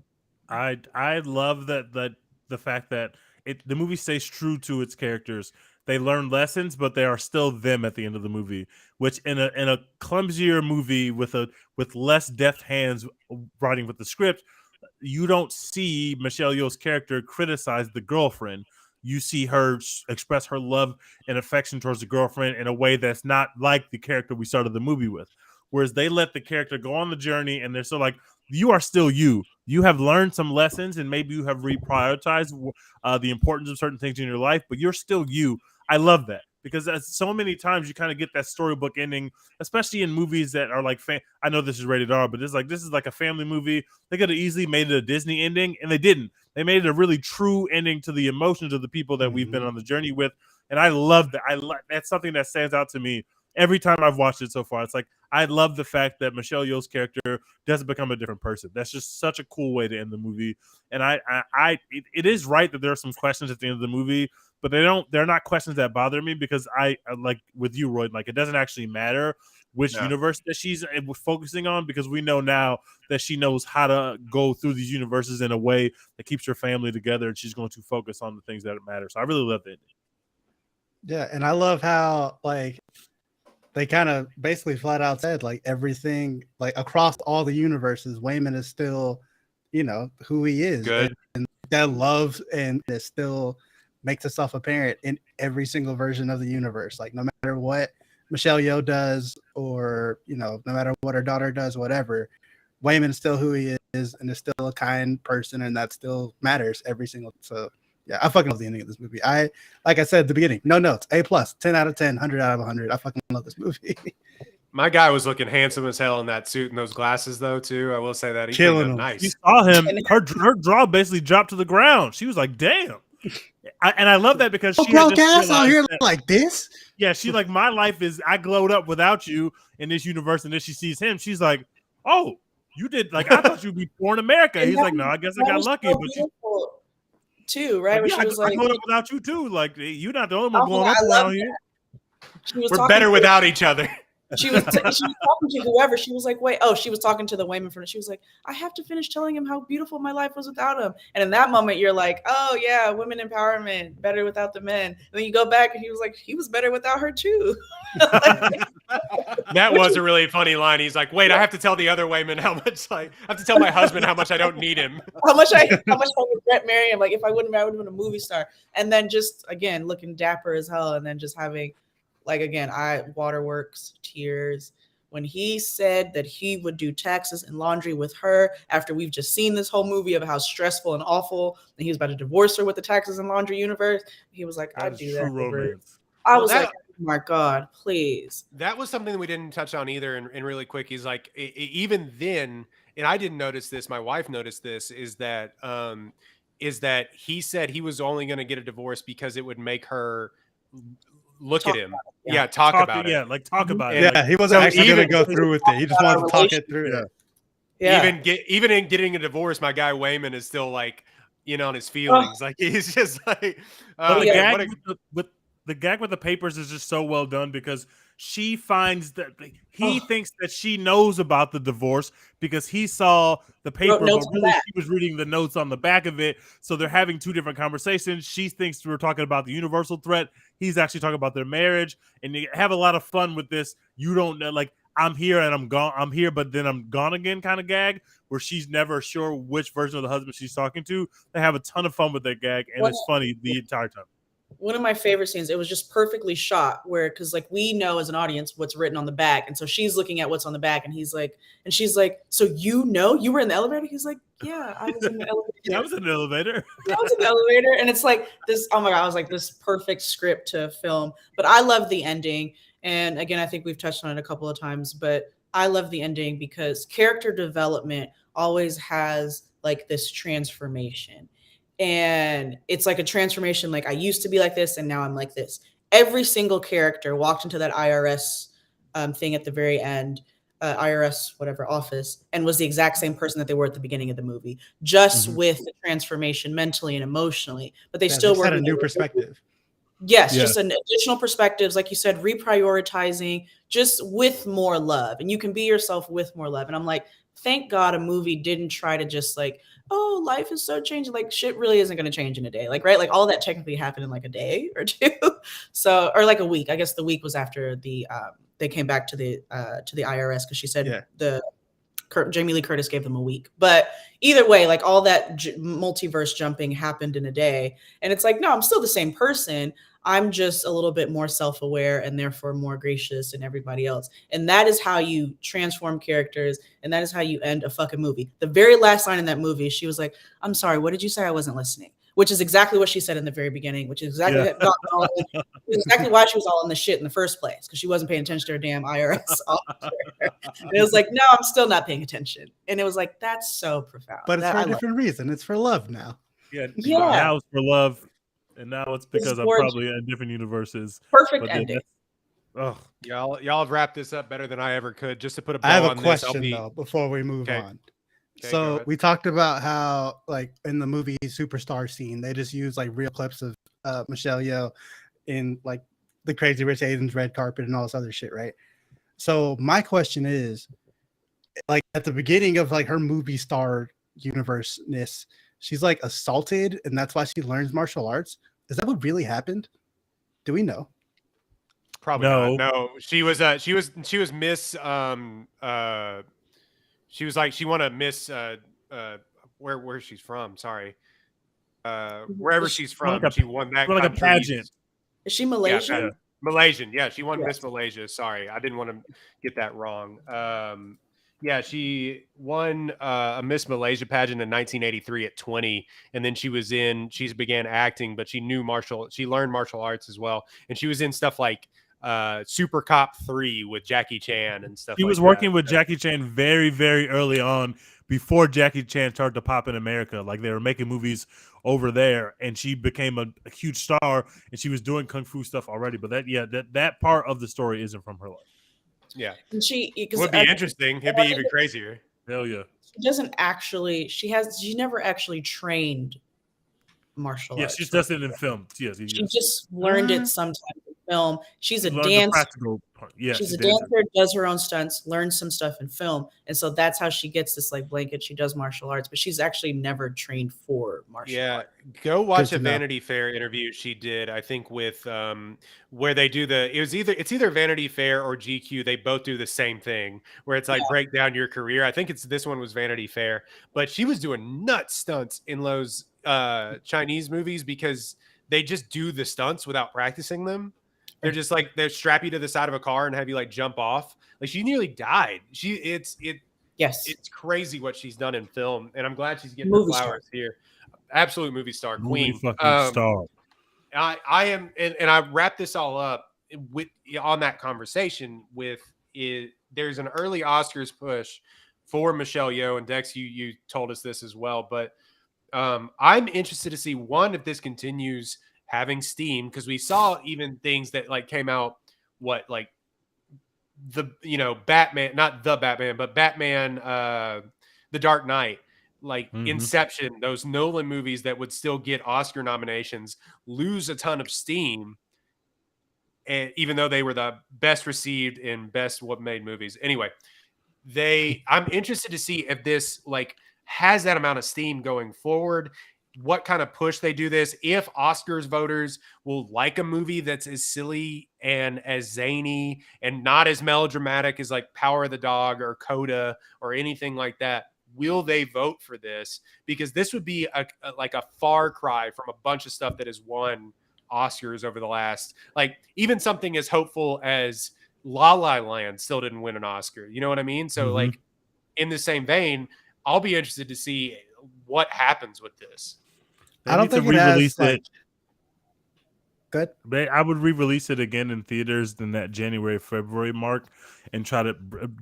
I love that the fact that the movie stays true to its characters. They learn lessons, but they are still them at the end of the movie. Which in a clumsier movie with less deft hands writing with the script, you don't see Michelle Yeoh's character criticize the girlfriend. You see her express her love and affection towards the girlfriend in a way that's not like the character we started the movie with. Whereas they let the character go on the journey, and they're still like, you are still you. You have learned some lessons, and maybe you have reprioritized the importance of certain things in your life, but you're still you. I love that, because so many times you kind of get that storybook ending, especially in movies that are like, I know this is rated R, but this is like a family movie. They could have easily made it a Disney ending, and they didn't. They made it a really true ending to the emotions of the people that we've been on the journey with, and I love that. That's something that stands out to me every time I've watched it so far. It's like, I love the fact that Michelle Yeoh's character doesn't become a different person. That's just such a cool way to end the movie. And it is right that there are some questions at the end of the movie, but they're not questions that bother me, because I like with you, Roy, like it doesn't actually matter which universe that she's focusing on, because we know now that she knows how to go through these universes in a way that keeps her family together, and she's going to focus on the things that matter. So I really love it. Yeah, and I love how like they kind of basically flat out said like everything, like across all the universes, Wayman is still, who he is. Good. And that love and it still makes itself apparent in every single version of the universe. Like no matter what Michelle Yeoh does, or no matter what her daughter does, whatever, Wayman is still who he is, and is still a kind person, and that still matters every single. So yeah, I fucking love the ending of this movie. Like I said at the beginning, no notes, A+, 10 out of 10, 100 out of 100. I fucking love this movie. My guy was looking handsome as hell in that suit and those glasses, though. Too, I will say that he Killing him. nice. You saw him; her jaw basically dropped to the ground. She was like, "Damn." And I love that, because she broke ass out here like this. Yeah, she's like, my life is, I glowed up without you in this universe, and then she sees him. She's like, "Oh, you did, like, I thought you'd be born in America." He's like, "No, I guess I got lucky." So but too, right? yeah, She was I glowed up without you too. Like, you're not the only one glowing up around here. We're better without each other. She was talking to whoever. She was like, wait, she was talking to the Wayman friend. She was like, I have to finish telling him how beautiful my life was without him. And in that moment, you're like, oh yeah, women empowerment, better without the men. And then you go back, and he was like, he was better without her too. That was a really funny line. He's like, "Wait, I have to tell the other Wayman how much I have to tell my husband how much I don't need him." how much I regret marrying him. Like if I wouldn't, I would have been a movie star. And then just again looking dapper as hell, and then just having, like again, waterworks, tears when he said that he would do taxes and laundry with her after we've just seen this whole movie of how stressful and awful, and he was about to divorce her with the taxes and laundry universe. He was like, "I'd do that." Romance. I was like, "Oh my God, please." That was something that we didn't touch on either. And really quick, he's like, even then, and I didn't notice this. My wife noticed this. Is that he said he was only going to get a divorce because it would make her look at him. Yeah, talk about it. Yeah, like talk about it. Yeah, Like, he wasn't so actually going to even- go through with it. He just wanted to talk it through. Yeah. Yeah. Even in getting a divorce, my guy Wayman is still like, on his feelings. Like he's just like, But the yeah. gag the gag with the papers is just so well done because she finds that he thinks that she knows about the divorce because he saw the paper, but notes on the really back. she was reading the notes on the back of it. So they're having two different conversations. She thinks we're talking about the universal threat. He's actually talking about their marriage, and they have a lot of fun with this. You don't know, like I'm here and I'm gone. I'm here, but then I'm gone again kind of gag where she's never sure which version of the husband she's talking to. They have a ton of fun with that gag, and it's funny the entire time. One of my favorite scenes, it was just perfectly shot because like we know as an audience what's written on the back. And so she's looking at what's on the back and she's like, so you were in the elevator? He's like, yeah, I was in the elevator. Yeah, I was in the elevator. I was in the elevator. And it's like this, oh my God, I was like this perfect script to film. But I love the ending. And again, I think we've touched on it a couple of times, but I love the ending because character development always has like this transformation. And it's like a transformation. Like I used to be like this and now I'm like this. Every single character walked into that IRS thing at the very end, IRS, whatever office, and was the exact same person that they were at the beginning of the movie, just with the transformation mentally and emotionally. But they still had a new perspective. Yes, just an additional perspectives, like you said, reprioritizing, just with more love. And you can be yourself with more love. And I'm like, thank God a movie didn't try to just like, oh, life is so changing. Like shit really isn't going to change in a day. Like, right. Like all that technically happened in like a day or two. So, or like a week. I guess the week was after they came back to the IRS because she said Jamie Lee Curtis gave them a week. But either way, like all that multiverse jumping happened in a day. And it's like, no, I'm still the same person. I'm just a little bit more self-aware and therefore more gracious than everybody else. And that is how you transform characters. And that is how you end a fucking movie. The very last line in that movie, she was like, I'm sorry, what did you say? I wasn't listening. Which is exactly what she said in the very beginning, which is exactly, exactly why she was all in the shit in the first place. Because she wasn't paying attention to her damn IRS officer. And it was like, no, I'm still not paying attention. And it was like, that's so profound. But it's for a different reason. It's for love now. Yeah. Now it's for love. And now it's because I'm probably in different universes. Perfect ending. Oh, y'all have wrapped this up better than I ever could. Just to put a bow I have on a this, question though before we move on. Okay, so we talked about how like in the movie Superstar scene, they just use like real clips of Michelle Yeoh in like the Crazy Rich Asians red carpet and all this other shit, right? So my question is, like at the beginning of like her movie star universe-ness, she's like assaulted and that's why she learns martial arts. Is that what really happened? Do we know? Probably not. No, she was Miss she was like she won a Miss where she's from, sorry. Wherever she's from, she won that like a pageant. Is she Malaysian? Yeah, Malaysian. Yeah, she won Miss Malaysia. Sorry, I didn't want to get that wrong. Yeah, she won a Miss Malaysia pageant in 1983 at 20, and then she began acting, but she learned martial arts as well, and she was in stuff like Super Cop 3 with Jackie Chan and stuff. She was working with Jackie Chan very, very early on before Jackie Chan started to pop in America. Like they were making movies over there, and she became a huge star, and she was doing kung fu stuff already. But that part of the story isn't from her life. Yeah, and she would be interesting. It'd be even crazier. Hell yeah. She doesn't actually. She never actually trained martial arts. Yeah, she does it in film. Yes, she just learned it sometimes in film. She's a Learn the dancer. practical part. Yeah, She's a dancer. dancer, does her own stunts, learns some stuff in film, and so that's how she gets this like blanket. She does martial arts, but she's actually never trained for martial arts. Go watch Good a to know. Vanity Fair interview she did, I think, with where they do it's either Vanity Fair or GQ. They both do the same thing where it's like break down your career. I think this one was Vanity Fair, but she was doing nut stunts in those Chinese movies because they just do the stunts without practicing them. They're just like they strap you to the side of a car and have you like jump off. Like she nearly died. It's crazy what she's done in film, and I'm glad she's getting the flowers here. Absolute movie star, queen, fucking star. I am, and I wrap this all up with on that conversation with it. There's an early Oscars push for Michelle Yeoh, and Dex, you told us this as well, but I'm interested to see if this continues having steam, because we saw even things that like came out Batman, not the Batman, but Batman The Dark Knight, like Inception, those Nolan movies that would still get Oscar nominations lose a ton of steam, and even though they were the best received and best made movies. Anyway, I'm interested to see if this like has that amount of steam going forward, what kind of push they do this, if Oscars voters will like a movie that's as silly and as zany and not as melodramatic as like Power of the Dog or Coda or anything like that. Will they vote for this? Because this would be a far cry from a bunch of stuff that has won Oscars over the last, like even something as hopeful as La La Land still didn't win an Oscar. You know what I mean? So like in the same vein, I'll be interested to see what happens with this. I don't think it has it. Good. I would re-release it again in theaters in that January-February mark and try to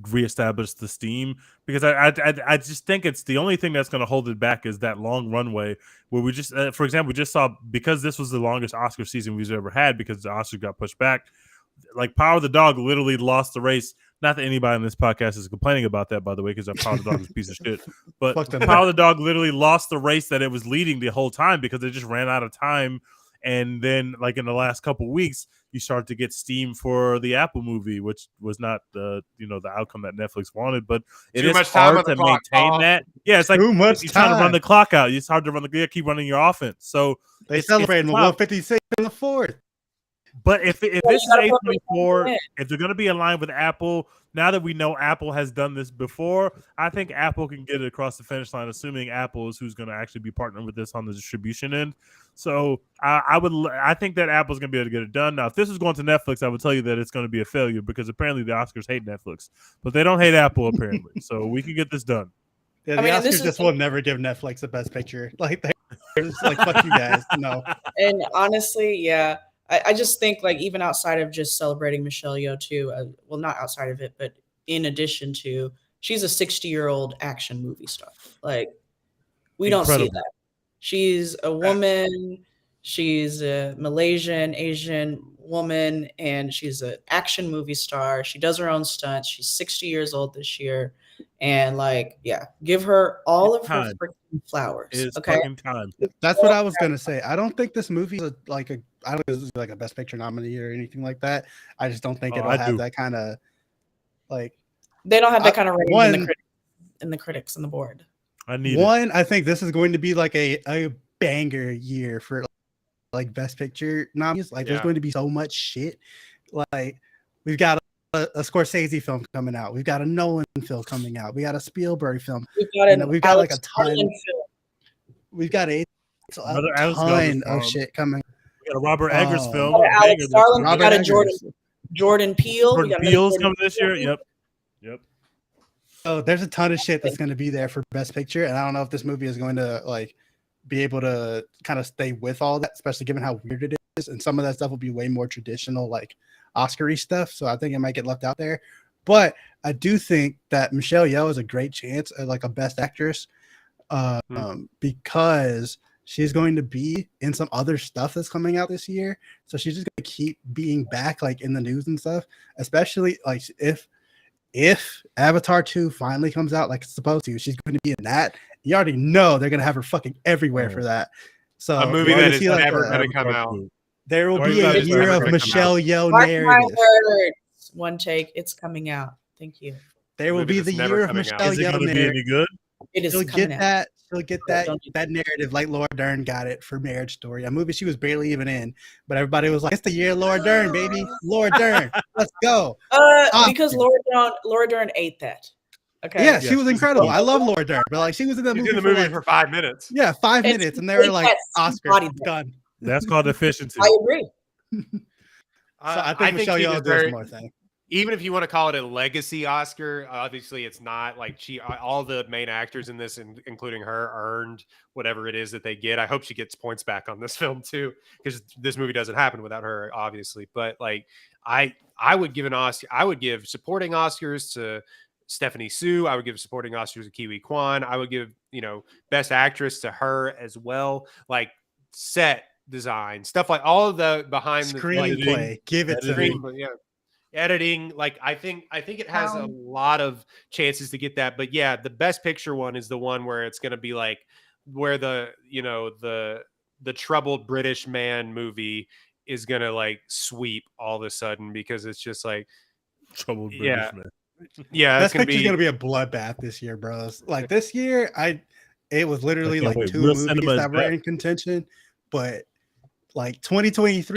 reestablish the steam, because I just think it's the only thing that's going to hold it back is that long runway where we just, for example, we just saw, because this was the longest Oscar season we've ever had because the Oscars got pushed back. Like Power of the Dog literally lost the race. Not that anybody on this podcast is complaining about that, by the way, because Power of the Dog is a piece of shit. But Power of the Dog literally lost the race that it was leading the whole time because it just ran out of time. And then, like in the last couple weeks, you start to get steam for the Apple movie, which was not the outcome that Netflix wanted. But it is hard to maintain that. Yeah, it's like too much you're trying to run the clock out. It's hard to keep running your offense. So they celebrated the 156 in the fourth. But if this is A24, if they're going to be aligned with Apple, now that we know Apple has done this before, I think Apple can get it across the finish line, assuming Apple is who's going to actually be partnering with this on the distribution end. So I think that Apple's going to be able to get it done. Now, if this is going to Netflix, I would tell you that it's going to be a failure because apparently the Oscars hate Netflix, but they don't hate Apple apparently. So we can get this done. Yeah, the Oscars just will never give Netflix the best picture. Like they're just like, fuck you guys. No. And honestly, yeah. I just think like even outside of just celebrating Michelle Yeoh too, well, not outside of it, but in addition to, she's a 60-year-old action movie star. Like we don't see that. She's a woman. She's a Malaysian, Asian woman, and she's an action movie star. She does her own stunts. She's 60 years old this year. And like, yeah, give her all of her freaking flowers. It's fucking time. That's what I was gonna say. I don't think this movie is I don't think this is like a Best Picture nominee or anything like that. I just don't think it'll have that kind of like. They don't have that kind of rating in the critics and the board. I think this is going to be like a banger year for like Best Picture nominees. Like there's going to be so much shit. Like we've got a Scorsese film coming out. We've got a Nolan film coming out. We got a Spielberg film. We've got like a ton. We've got a ton of shit coming. We got a Robert Eggers film. Alex Starling. We got a Jordan Peele. Jordan Peele's coming this year. Yep. So there's a ton of shit that's going to be there for Best Picture, and I don't know if this movie is going to like be able to kind of stay with all that, especially given how weird it is. And some of that stuff will be way more traditional, like Oscar-y stuff. So I think it might get left out there. But I do think that Michelle Yeoh is a great chance at like a Best Actress because she's going to be in some other stuff that's coming out this year. So she's just going to keep being back like in the news and stuff, especially like if Avatar 2 finally comes out like it's supposed to, she's going to be in that. You already know they're going to have her fucking everywhere for that. So a movie that is never going to come out. There will Or be you a gotta- year never of gonna come Michelle Yeoh Mark my narrative. words. One take. It's coming out. Thank you. There will Movie be that's the never year of coming out. Michelle Is it Yeoh going to be narrative. any good? It is She'll coming get out. that. She'll get that Don't do that narrative like Laura Dern got it for Marriage Story, a movie she was barely even in, but everybody was like, "It's the year of Laura Dern, baby, Laura Dern, let's go." Because Laura Dern ate that. Okay. Yeah, she was she's incredible. good. I love Laura Dern, but like she was in that She's movie, in the for movie like for 5 minutes. 5 minutes, she and they were ate like, that "Oscar body part. done." That's called efficiency. I agree. So I think Michelle she Yeoh does deserves- more thing. Even if you want to call it a legacy Oscar, obviously it's not. Like all the main actors in this, including her, earned whatever it is that they get. I hope she gets points back on this film too, because this movie doesn't happen without her, obviously. But like, I would give an Oscar. I would give supporting Oscars to Stephanie Sue. I would give supporting Oscars to Kiwi Kwan. I would give best actress to her as well. Like set design stuff, like all of the behind the Screenplay, give it to me. screen, yeah. Editing, like I think it has a lot of chances to get that. But yeah, the best picture one is the one where it's going to be like where the troubled British man movie is going to like sweep all of a sudden, because it's just like Troubled yeah. British man. yeah, it's Best Picture's gonna be a bloodbath this year, bros. Like this year, it was literally I can't like wait. 2 Real movies cinema is that were back. in contention, but like 2023,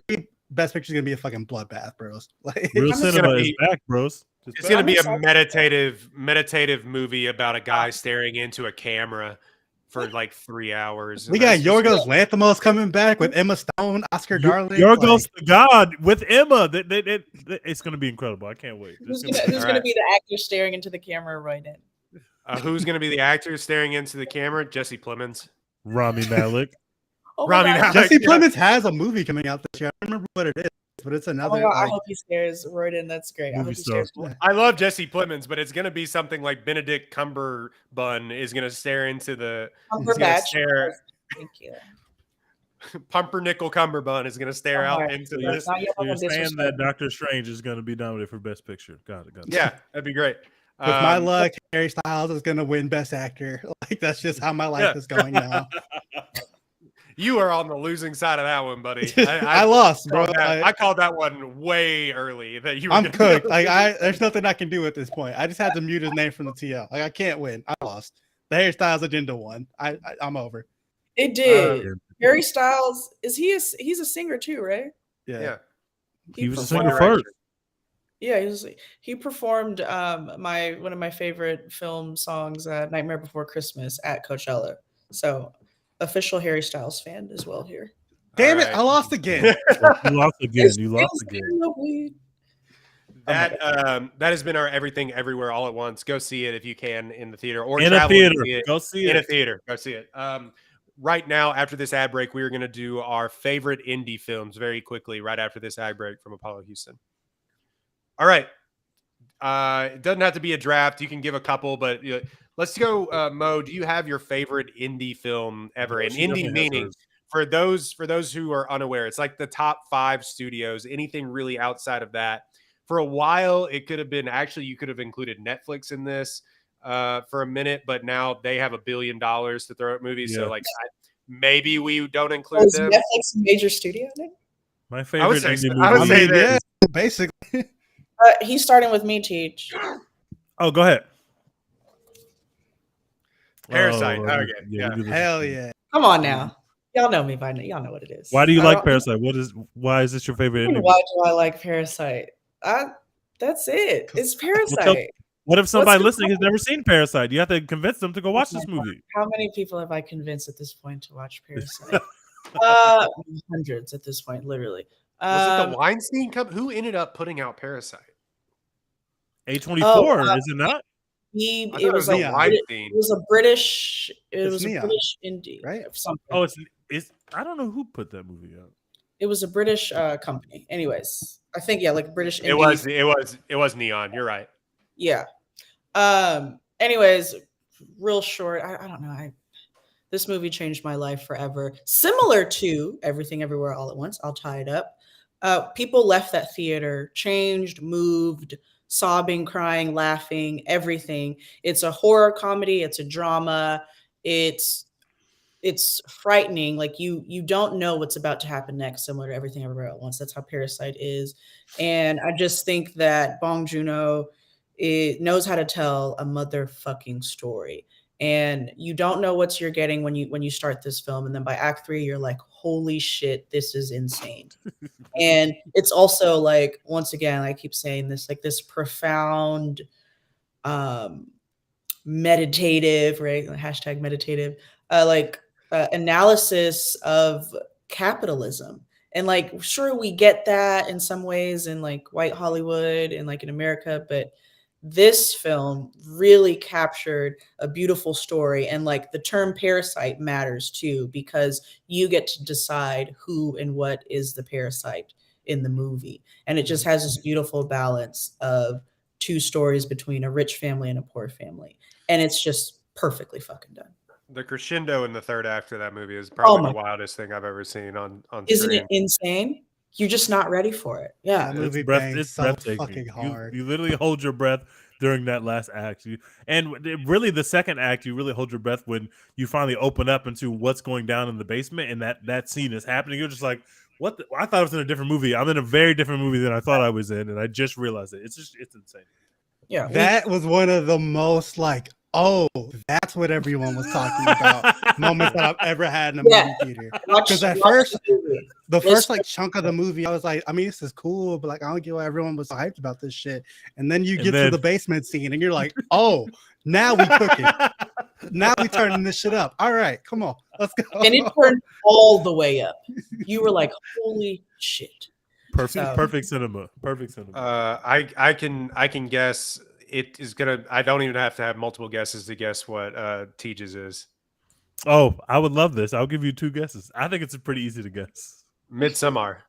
Best Picture's gonna be a fucking bloodbath, bros. Like Real I'm cinema gonna is be- back, bros. It's going to be a excited. meditative movie about a guy staring into a camera for like 3 hours. we and got that's just- Yorgos Lanthimos coming back with Emma Stone, Oscar Darling. Yorgos the God with Emma. It's going to be incredible. I can't wait. Who's It's gonna gonna be- be the actor staring into the camera right in? Who's going to be the actor staring into the camera? Jesse Plemons. Rami Malek. Oh my Rami God. Malek. Jesse Yeah. Plemons has a movie coming out this year. I don't remember what it is, but it's Oh another. my God, I like, hope he stares right in. That's great. I hope Movie he star. stares. I love Jesse Plemons, but it's going to be something like Benedict Cumberbun is going to stare into the Cumberbatch. stare. Thank you. Pumpernickel Cumberbun is going to stare out Alright. into Yeah. this. Not yet So you're on this saying respect. that Doctor Strange is going to be nominated for Best Picture. Got it. Yeah, that'd be great. with my luck, Harry Styles is gonna win Best Actor. Like that's just how my life Yeah. is going now. You are on the losing side of that one, buddy. I lost, bro. I called that one way early. That you. Were I'm gonna- cooked. Like there's nothing I can do at this point. I just had to mute his name from the TL. Like I can't win. I lost. The Harry Styles agenda won. I'm over. It did. Harry Styles he's a singer too, right? Yeah. He was a From singer One Direction. first. Yeah, he performed one of my favorite film songs, Nightmare Before Christmas, at Coachella. So official Harry Styles fan as well here. Damn All it! right. I lost again. You lost again. You lost again. That has been our Everything Everywhere All at Once. Go see it if you can in the theater or In a travel to theater. see it. Go see In a it. theater. Go see it. Right now, after this ad break, we are going to do our favorite indie films very quickly. Right after this ad break from Apollo Houston. All right. It doesn't have to be a draft. You can give a couple, but let's go. Mo, do you have your favorite indie film ever? And She definitely indie has meaning hers. for those who are unaware, it's like the top 5 studios. Anything really outside of that. For a while, it could have been you could have included Netflix in this for a minute, but now they have $1 billion to throw at movies. Yeah. So like maybe we don't include Was them. Netflix a major studio then? My I favorite would say indie so. I would movie. say that. Yeah, basically. He's starting with me, Teach. Oh, go ahead. Parasite. Oh, Okay, you yeah. do this. Hell yeah. Come on now. Y'all know me by now. Y'all know what it is. Why do you I like don't- Parasite? Why is this your favorite indie Why movie? do I like Parasite? That's it. It's Parasite. tell- What if somebody the listening has never seen Parasite? You have to convince them to go watch this movie. How many people have I convinced at this point to watch Parasite? Hundreds at this point, literally. Was it the Weinstein Company? Who ended up putting out Parasite? A24, is it not? I thought It was the like Weinstein. it was a British. It It's was a Neon, British indie, right? of something. Oh, it's I don't know who put that movie out. It was a British company. Anyways, I think like British. It was Neon. You're right. Yeah. Anyways, real short. I don't know. This movie changed my life forever. Similar to Everything Everywhere All at Once. I'll tie it up. People left that theater, changed, moved, sobbing, crying, laughing, everything. It's a horror comedy. It's a drama. It's it's frightening. Like you don't know what's about to happen next, similar to Everything Everywhere at Once. That's how Parasite is. And I just think that Bong Joon-ho knows how to tell a motherfucking story. And you don't know what you're getting when you start this film, and then by act 3 you're like, holy shit, this is insane. And it's also like, once again, I keep saying this, like this profound meditative, right? Hashtag meditative, analysis of capitalism. And like, sure, we get that in some ways in like white Hollywood and like in America, but this film really captured a beautiful story. And like the term parasite matters too, because you get to decide who and what is the parasite in the movie. And it just has this beautiful balance of two stories between a rich family and a poor family. And it's just perfectly fucking done. The crescendo in the third act of that movie is probably the wildest thing I've ever seen on Isn't screen. it insane? You're just not ready for it. Yeah. That movie It's so breathtaking. fucking hard. You literally hold your breath during that last act. And really the second act, you really hold your breath when you finally open up into what's going down in the basement and that scene is happening. You're just like, what? I thought I was in a different movie. I'm in a very different movie than I thought I was in, and I just realized it. It's insane. Yeah. That was one of the most like, oh, that's what everyone was talking about moments that I've ever had in a movie theater. Because at first, the first like chunk of the movie, I was like, I mean, this is cool, but like, I don't get why everyone was so hyped about this shit. And then you get to the basement scene, and you're like, oh, now we cooking. Now we turning this shit up. All right, come on, let's go. And it turned all the way up. You were like, holy shit. Perfect cinema. I can guess. It is gonna. I don't even have to have multiple guesses to guess what Tejas is. Oh, I would love this. I'll give you 2 guesses. I think it's pretty easy to guess. Midsommar.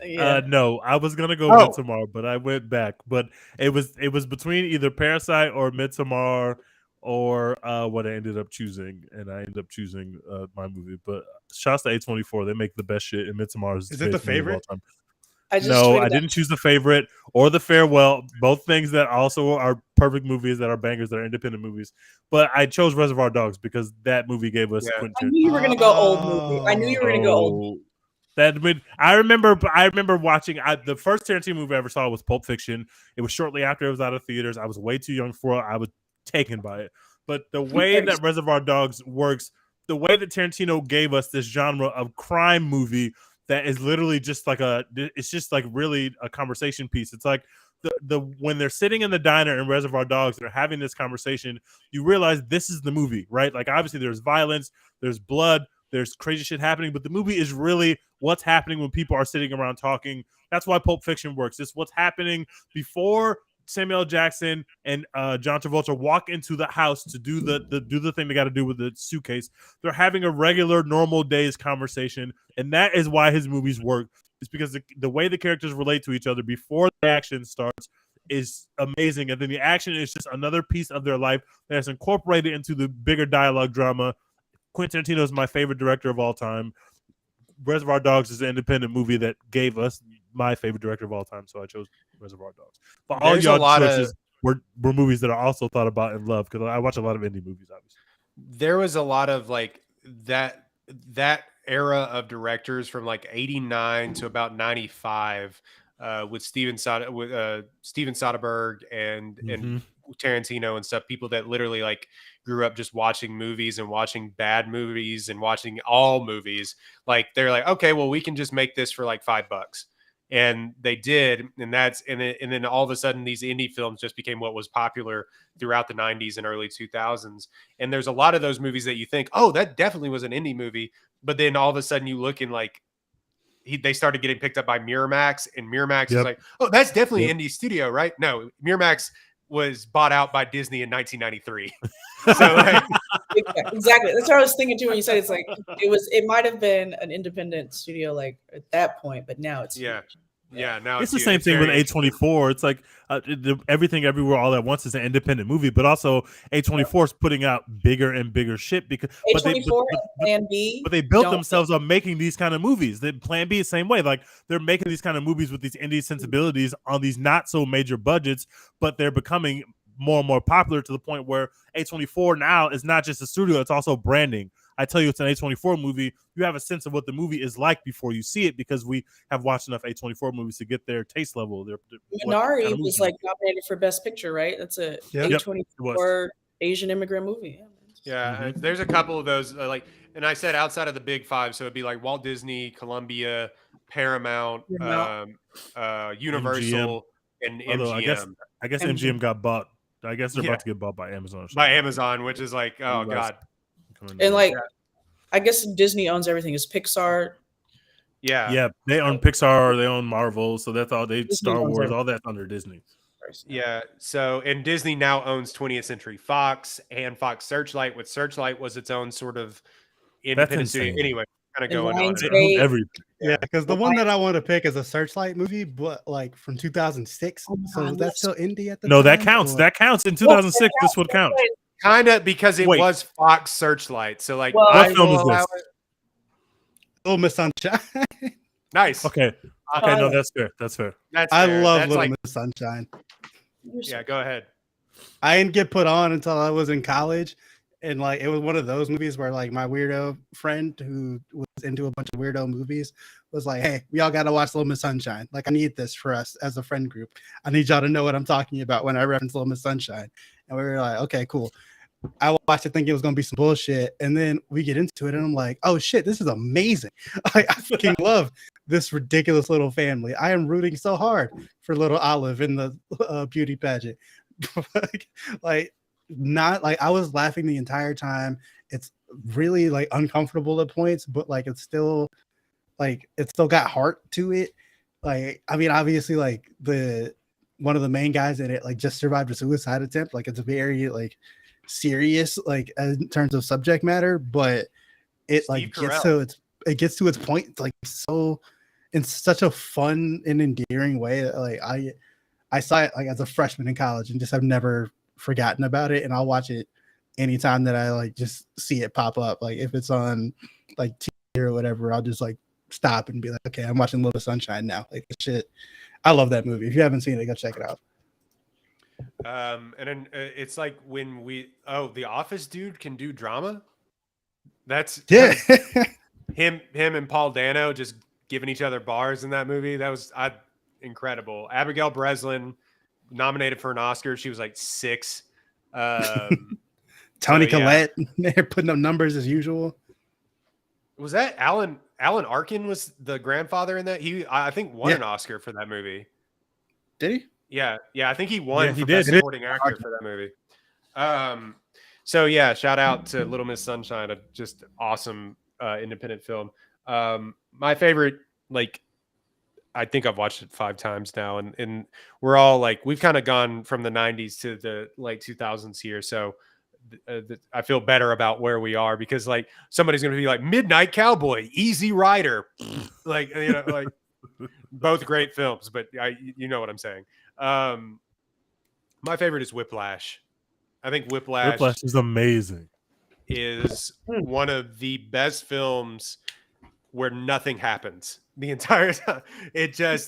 Yeah. No, I was gonna go Midsommar, but I went back. But it was between either Parasite or Midsommar, or what I ended up choosing, and I ended up choosing my movie. But shouts to A24, they make the best shit, and Midsommar is it the favorite? Of all time. I didn't choose The Favorite or The Farewell. Both things that also are perfect movies, that are bangers, that are independent movies. But I chose Reservoir Dogs because that movie gave us Quentin. I knew you were going to go old movie. I knew you were going to go old. I remember watching the first Tarantino movie I ever saw was Pulp Fiction. It was shortly after it was out of theaters. I was way too young for it. I was taken by it. But the way that Reservoir Dogs works, the way that Tarantino gave us this genre of crime movie that is literally just like it's just like really a conversation piece. It's like the when they're sitting in the diner in Reservoir Dogs, they're having this conversation, you realize this is the movie, right? Like obviously there's violence, there's blood, there's crazy shit happening, but the movie is really what's happening when people are sitting around talking. That's why Pulp Fiction works. It's what's happening before Samuel L. Jackson and John Travolta walk into the house to do the thing they got to do with the suitcase. They're having a regular, normal days conversation, and that is why his movies work. It's because the way the characters relate to each other before the action starts is amazing, and then the action is just another piece of their life that's incorporated into the bigger dialogue drama. Quentin Tarantino is my favorite director of all time. Reservoir Dogs is an independent movie that gave us my favorite director of all time, so I chose Reservoir Dogs. But all y'all choices were movies that I also thought about and loved, because I watch a lot of indie movies, obviously. There was a lot of like that era of directors from like 89 to about 95 with Steven Soderbergh and Tarantino and stuff, people that literally like grew up just watching movies and watching bad movies and watching all movies. Like they're like, okay, well, we can just make this for like $5. And they did, and then all of a sudden these indie films just became what was popular throughout the 90s and early 2000s. And there's a lot of those movies that you think, oh, that definitely was an indie movie, but then all of a sudden you look and like they started getting picked up by Miramax, and Miramax is like, oh, that's definitely indie studio, right? No, Miramax was bought out by Disney in 1993. So like, exactly, that's what I was thinking too when you said it's like it might have been an independent studio like at that point, but now it's now it's the same thing with A24. It's like Everything Everywhere All at Once is an independent movie, but also A24 is putting out bigger and bigger shit because A24 and Plan B. But they built themselves up making these kind of movies. The Plan B is the same way. Like they're making these kind of movies with these indie sensibilities on these not so major budgets, but they're becoming more and more popular to the point where A24 now is not just a studio, it's also branding. I tell you it's an A24 movie, you have a sense of what the movie is like before you see it because we have watched enough A24 movies to get their taste level. Minari was like nominated for Best Picture, right? That's a A24 Asian immigrant movie. Yeah, there's a couple of those and I said outside of the big five, so it'd be like Walt Disney, Columbia, Paramount, Universal, and MGM. Although I guess MGM got bought. I guess they're about to get bought by Amazon. By Amazon, which is like, oh god. And like, I guess Disney owns everything. Is Pixar? Yeah, they own Pixar, they own Marvel, so that's all. They Star Wars, everything. All that's under Disney. Yeah. So, and Disney now owns 20th Century Fox and Fox Searchlight, which Searchlight was its own sort of independent studio. Anyway, kind of going on. Everything. Yeah, because the one that I want to pick is a Searchlight movie, but like from 2006. So that's still indie at the time? No, that counts. That counts. In 2006, this would count. Kind of, because it was Fox Searchlight. So like, what film is this? Little Miss Sunshine. Nice. Okay. No, that's fair. That's fair. I love Little Miss Sunshine. Yeah, go ahead. I didn't get put on until I was in college. And like, it was one of those movies where like my weirdo friend who was into a bunch of weirdo movies was like, hey, we all got to watch Little Miss Sunshine. Like, I need this for us as a friend group. I need y'all to know what I'm talking about when I reference Little Miss Sunshine. And we were like, okay, cool. I watched it thinking it was going to be some bullshit. And then we get into it and I'm like, oh shit, this is amazing. I fucking love this ridiculous little family. I am rooting so hard for little Olive in the beauty pageant. Not like I was laughing the entire time. It's really like uncomfortable at points, but like it's still got heart to it. Like, I mean, obviously, like one of the main guys in it like just survived a suicide attempt. Like, it's a very like serious like in terms of subject matter, but it like gets to its point like so in such a fun and endearing way that like I saw it like as a freshman in college and just have never forgotten about it, and I'll watch it anytime that I like just see it pop up. Like if it's on like TV or whatever, I'll just like stop and be like, okay, I'm watching Little Sunshine now. Like shit, I love that movie. If you haven't seen it, go check it out. And then it's like when the Office dude can do drama. That's him and Paul Dano just giving each other bars in that movie. That was incredible. Abigail Breslin nominated for an Oscar. She was like 6. Toni Collette, they're putting up numbers as usual. Was that Alan Arkin was the grandfather in that? I think won an Oscar for that movie. Did he? Yeah, I think he won for Best Supporting Actor for that movie. So yeah, shout out to Little Miss Sunshine, a just awesome independent film. My favorite, like, I think I've watched it 5 times now, and we're all like, we've kind of gone from the 90s to the late 2000s here, so I feel better about where we are, because like somebody's gonna be like Midnight Cowboy, Easy Rider, like, you know, like both great films, but you know what I'm saying. My favorite is Whiplash. I think Whiplash is amazing. Is one of the best films where nothing happens the entire time. It is.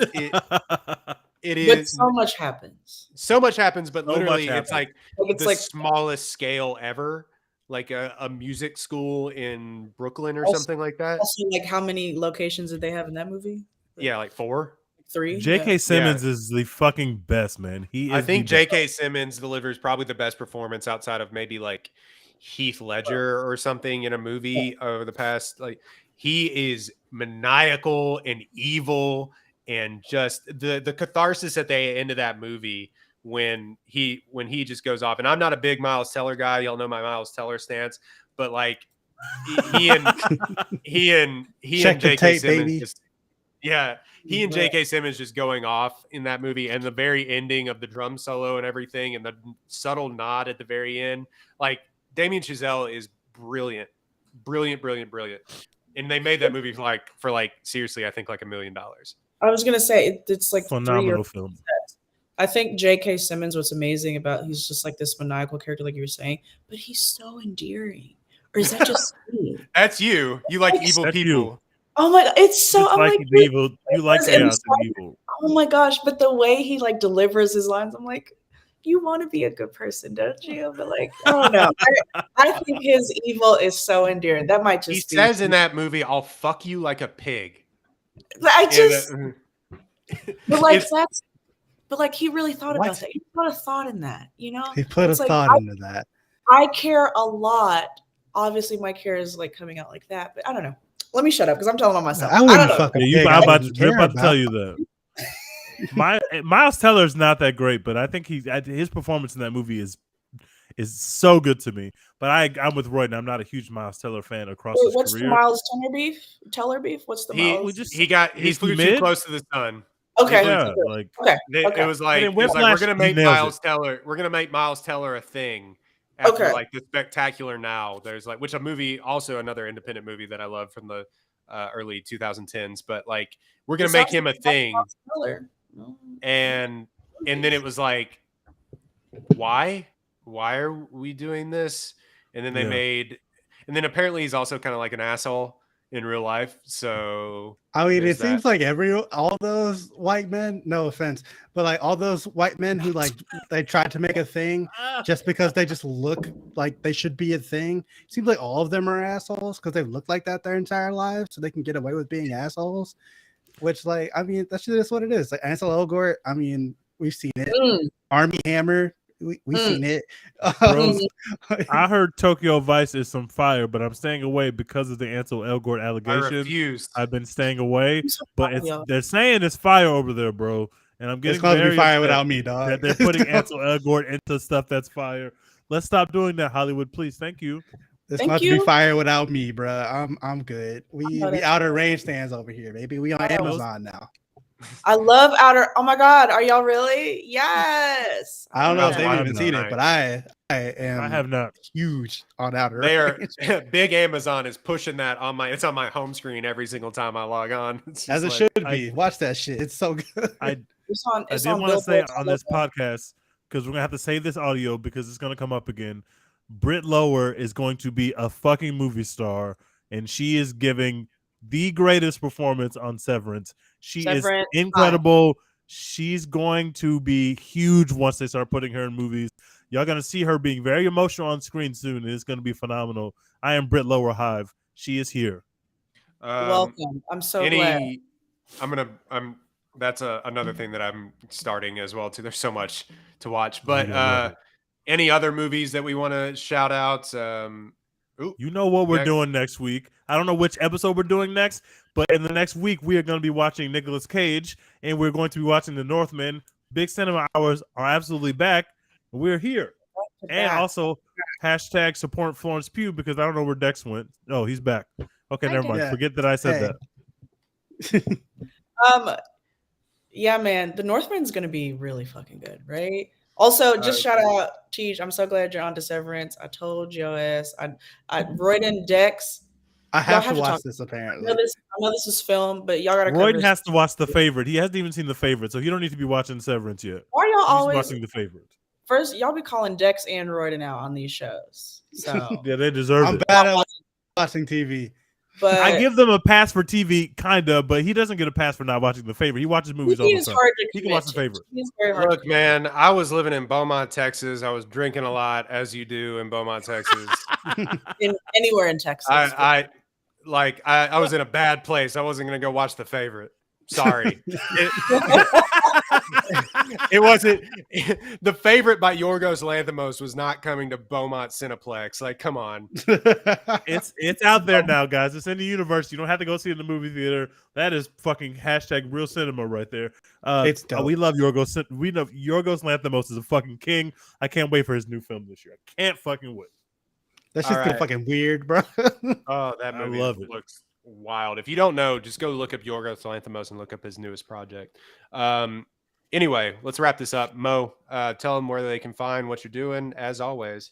But so much happens. So much happens, but literally it's like the smallest scale ever. Like a music school in Brooklyn or something like that. Also, like, how many locations did they have in that movie? Yeah, like 4. 3. J.K. Simmons is the fucking best, man. I think J.K. Simmons delivers probably the best performance outside of maybe like Heath Ledger or something in a movie over the past. Like, he is maniacal and evil, and just the catharsis at the end of that movie when he just goes off. And I'm not a big Miles Teller guy. Y'all know my Miles Teller stance, but like he and J.K. Simmons just. Yeah, he and J.K. Simmons just going off in that movie, and the very ending of the drum solo and everything, and the subtle nod at the very end. Like, Damien Chazelle is brilliant. And they made that movie for seriously, I think like $1 million. I was gonna say it's like phenomenal film. I think J.K. Simmons, what's amazing about, he's just like this maniacal character, like you were saying, but he's so endearing. Or is that just me? That's you. You like evil people. You. Oh my god, it's so evil. You like chaos and evil. Oh my gosh, but the way he like delivers his lines, I'm like, you want to be a good person, don't you? But like, I don't know. I think his evil is so endearing. That might He just be. says in that movie, "I'll fuck you like a pig." I And, just, but like it's- that's, but like he really thought What? about that. He put a thought in that, you know. He put It's a like, thought into that. I care a lot. Obviously, my care is like coming out like that, but I don't know. Let me shut up because I'm telling on myself. I I wouldn't don't know. fuck a Yeah, pig. I'm I about wouldn't to, care about to tell about. you that. Miles Teller's not that great, but I think his performance in that movie is so good to me. But I'm with Roy, and I'm not a huge Miles Teller fan across Wait, his what's career. the Miles Teller beef? What's the he Miles? he Is flew he too mid? close to the sun. Okay. Yeah, like Okay. It Okay. was like, in it was like, Whiplash, we're gonna he make nails Miles Teller. We're gonna make Miles Teller a thing after Okay. like the Spectacular Now. There's like, which a movie, also another independent movie that I love from the early 2010s. But like, we're gonna make him a thing, and then it was like, why are we doing this? And then they Yeah. made, and then apparently he's also kind of like an asshole in real life. So I mean, there's it seems like all those white men, no offense, but like all those white men who like they tried to make a thing just because they just look like they should be a thing. Seems like all of them are assholes because they've looked like that their entire lives, so they can get away with being assholes. Which, like, I mean, that's just what it is. Like Ansel Elgort, I mean, we've seen it. Army Hammer, we've seen it. Bros, I heard Tokyo Vice is some fire, but I'm staying away because of the Ansel Elgort I allegation. refuse. I've been staying away, but Yo. they're saying it's fire over there, bro. And I'm getting It's going to be very fire upset without me, dog. that they're putting Ansel Elgort into stuff that's fire. Let's stop doing that, Hollywood, please. Thank you. It's Thank about to you. be fire without me, bro. I'm good. We know that. outer range stands over here, baby. We on Amazon now. I love Outer. Oh my God, are y'all really? Yes. I don't know if Yeah. they've I even have seen not. it, but I am I have not. huge on outer They are range. big. Amazon is pushing that on my. It's on my home screen every single time I log on. It's As it just like, should be. Watch that shit. It's so good. I It's on. I It's did on want to say Billboard. on this podcast, because we're gonna have to save this audio because it's gonna come up again. Britt Lower is going to be a fucking movie star, and she is giving the greatest performance on Severance. She Severance, is incredible. She's going to be huge once they start putting her in movies. Y'all gonna see her being very emotional on screen soon, and it's gonna be phenomenal. I am Britt Lower Hive. She is here. Welcome. I'm so glad. That's another thing that I'm starting as well too. There's so much to watch, but any other movies that we want to shout out? You know what we're doing next week. I don't know which episode we're doing next, but in the next week we are going to be watching Nicolas Cage, and we're going to be watching The Northman. Big cinema hours are absolutely back. We're here, and also hashtag support Florence Pugh because I don't know where Dex went. Oh, he's back. Okay, never mind. Yeah. Forget that I said that. Yeah, man, The Northman's gonna be really fucking good, right? Also, just shout out Teach. I'm so glad you're on to Severance. I told your ass. Royden Dex. I have to to watch talk- this I apparently. know this is filmed, but y'all gotta cover Royden this. has to watch The Favorite. He hasn't even seen The Favorite, so he don't need to be watching Severance yet. Why are y'all He's always watching The Favorite. first? Y'all be calling Dex and Royden out on these shows. So, Yeah, they deserve I'm it. bad at watching TV. but I give them a pass for TV, kinda, but he doesn't get a pass for not watching The Favorite. He watches movies all TV the is time. hard to He can commit watch The to. Favorite. TV is very hard. Look, man, I was living in Beaumont, Texas. I was drinking a lot, as you do in Beaumont, Texas. Anywhere in Texas. I was in a bad place. I wasn't gonna go watch The Favorite. Sorry. It wasn't The Favorite by Yorgos Lanthimos was not coming to Beaumont Cineplex. Like, come on. It's out there now, guys. It's in the universe. You don't have to go see it in the movie theater. That is fucking hashtag real cinema right there. It's dope. We love Yorgos. We know Yorgos Lanthimos is a fucking king. I can't wait for his new film this year. I can't fucking wait. That's just All been right. fucking weird, bro. Oh, that I movie love it. looks wild. If you don't know, just go look up Yorgos Lanthimos and look up his newest project. Anyway, let's wrap this up. Mo, tell them where they can find what you're doing, as always.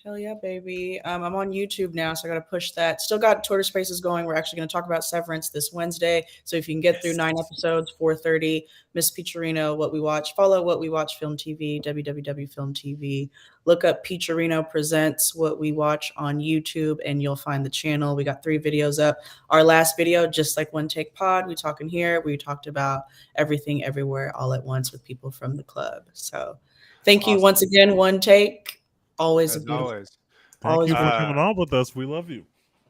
Hell yeah, baby. I'm on YouTube now, so I got to push that. Still got Twitter Spaces going. We're actually going to talk about Severance this Wednesday. So if you can get through 9 episodes, 4:30, Miss Peacherino, What We Watch, follow What We Watch Film TV, www Film TV. Look up Peacherino Presents What We Watch on YouTube, and you'll find the channel. We got 3 videos up. Our last video, just like One Take Pod, we talking here. We talked about everything, everywhere, all at once with people from the club. So Thank you Awesome. once again. One take. Always a As beautiful. always. Thank Always you for Uh, coming on with us. We love you.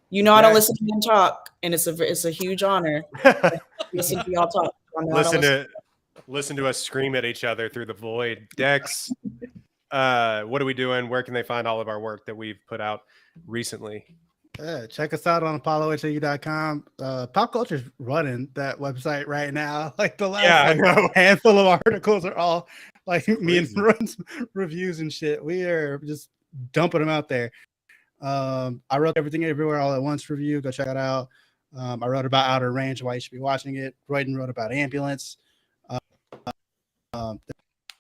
You know how to Yeah. listen to them talk, and it's a huge honor. Listen to y'all talk. I know how to listen to us scream at each other through the void. Dex, what are we doing? Where can they find all of our work that we've put out recently? Check us out on apollohou.com. Pop Culture's running that website right now. Like the last I know. handful of articles are all like me and Crazy. Run's reviews and shit. We are just dumping them out there. I wrote Everything Everywhere All at Once review. Go check it out. I wrote about Outer Range, why you should be watching it. Royden wrote about Ambulance.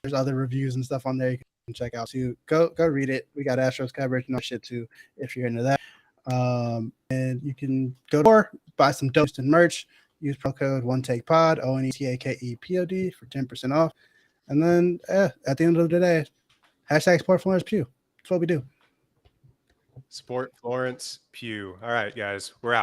There's other reviews and stuff on there you can check out too. Go read it. We got Astros coverage and all shit too if you're into that. And you can go to buy some dope and merch. Use pro code OneTakePod, ONETAKEPOD for 10% off. And then at the end of the day, hashtag Support Florence Pugh. That's what we do. Support Florence Pugh. All right, guys, we're out.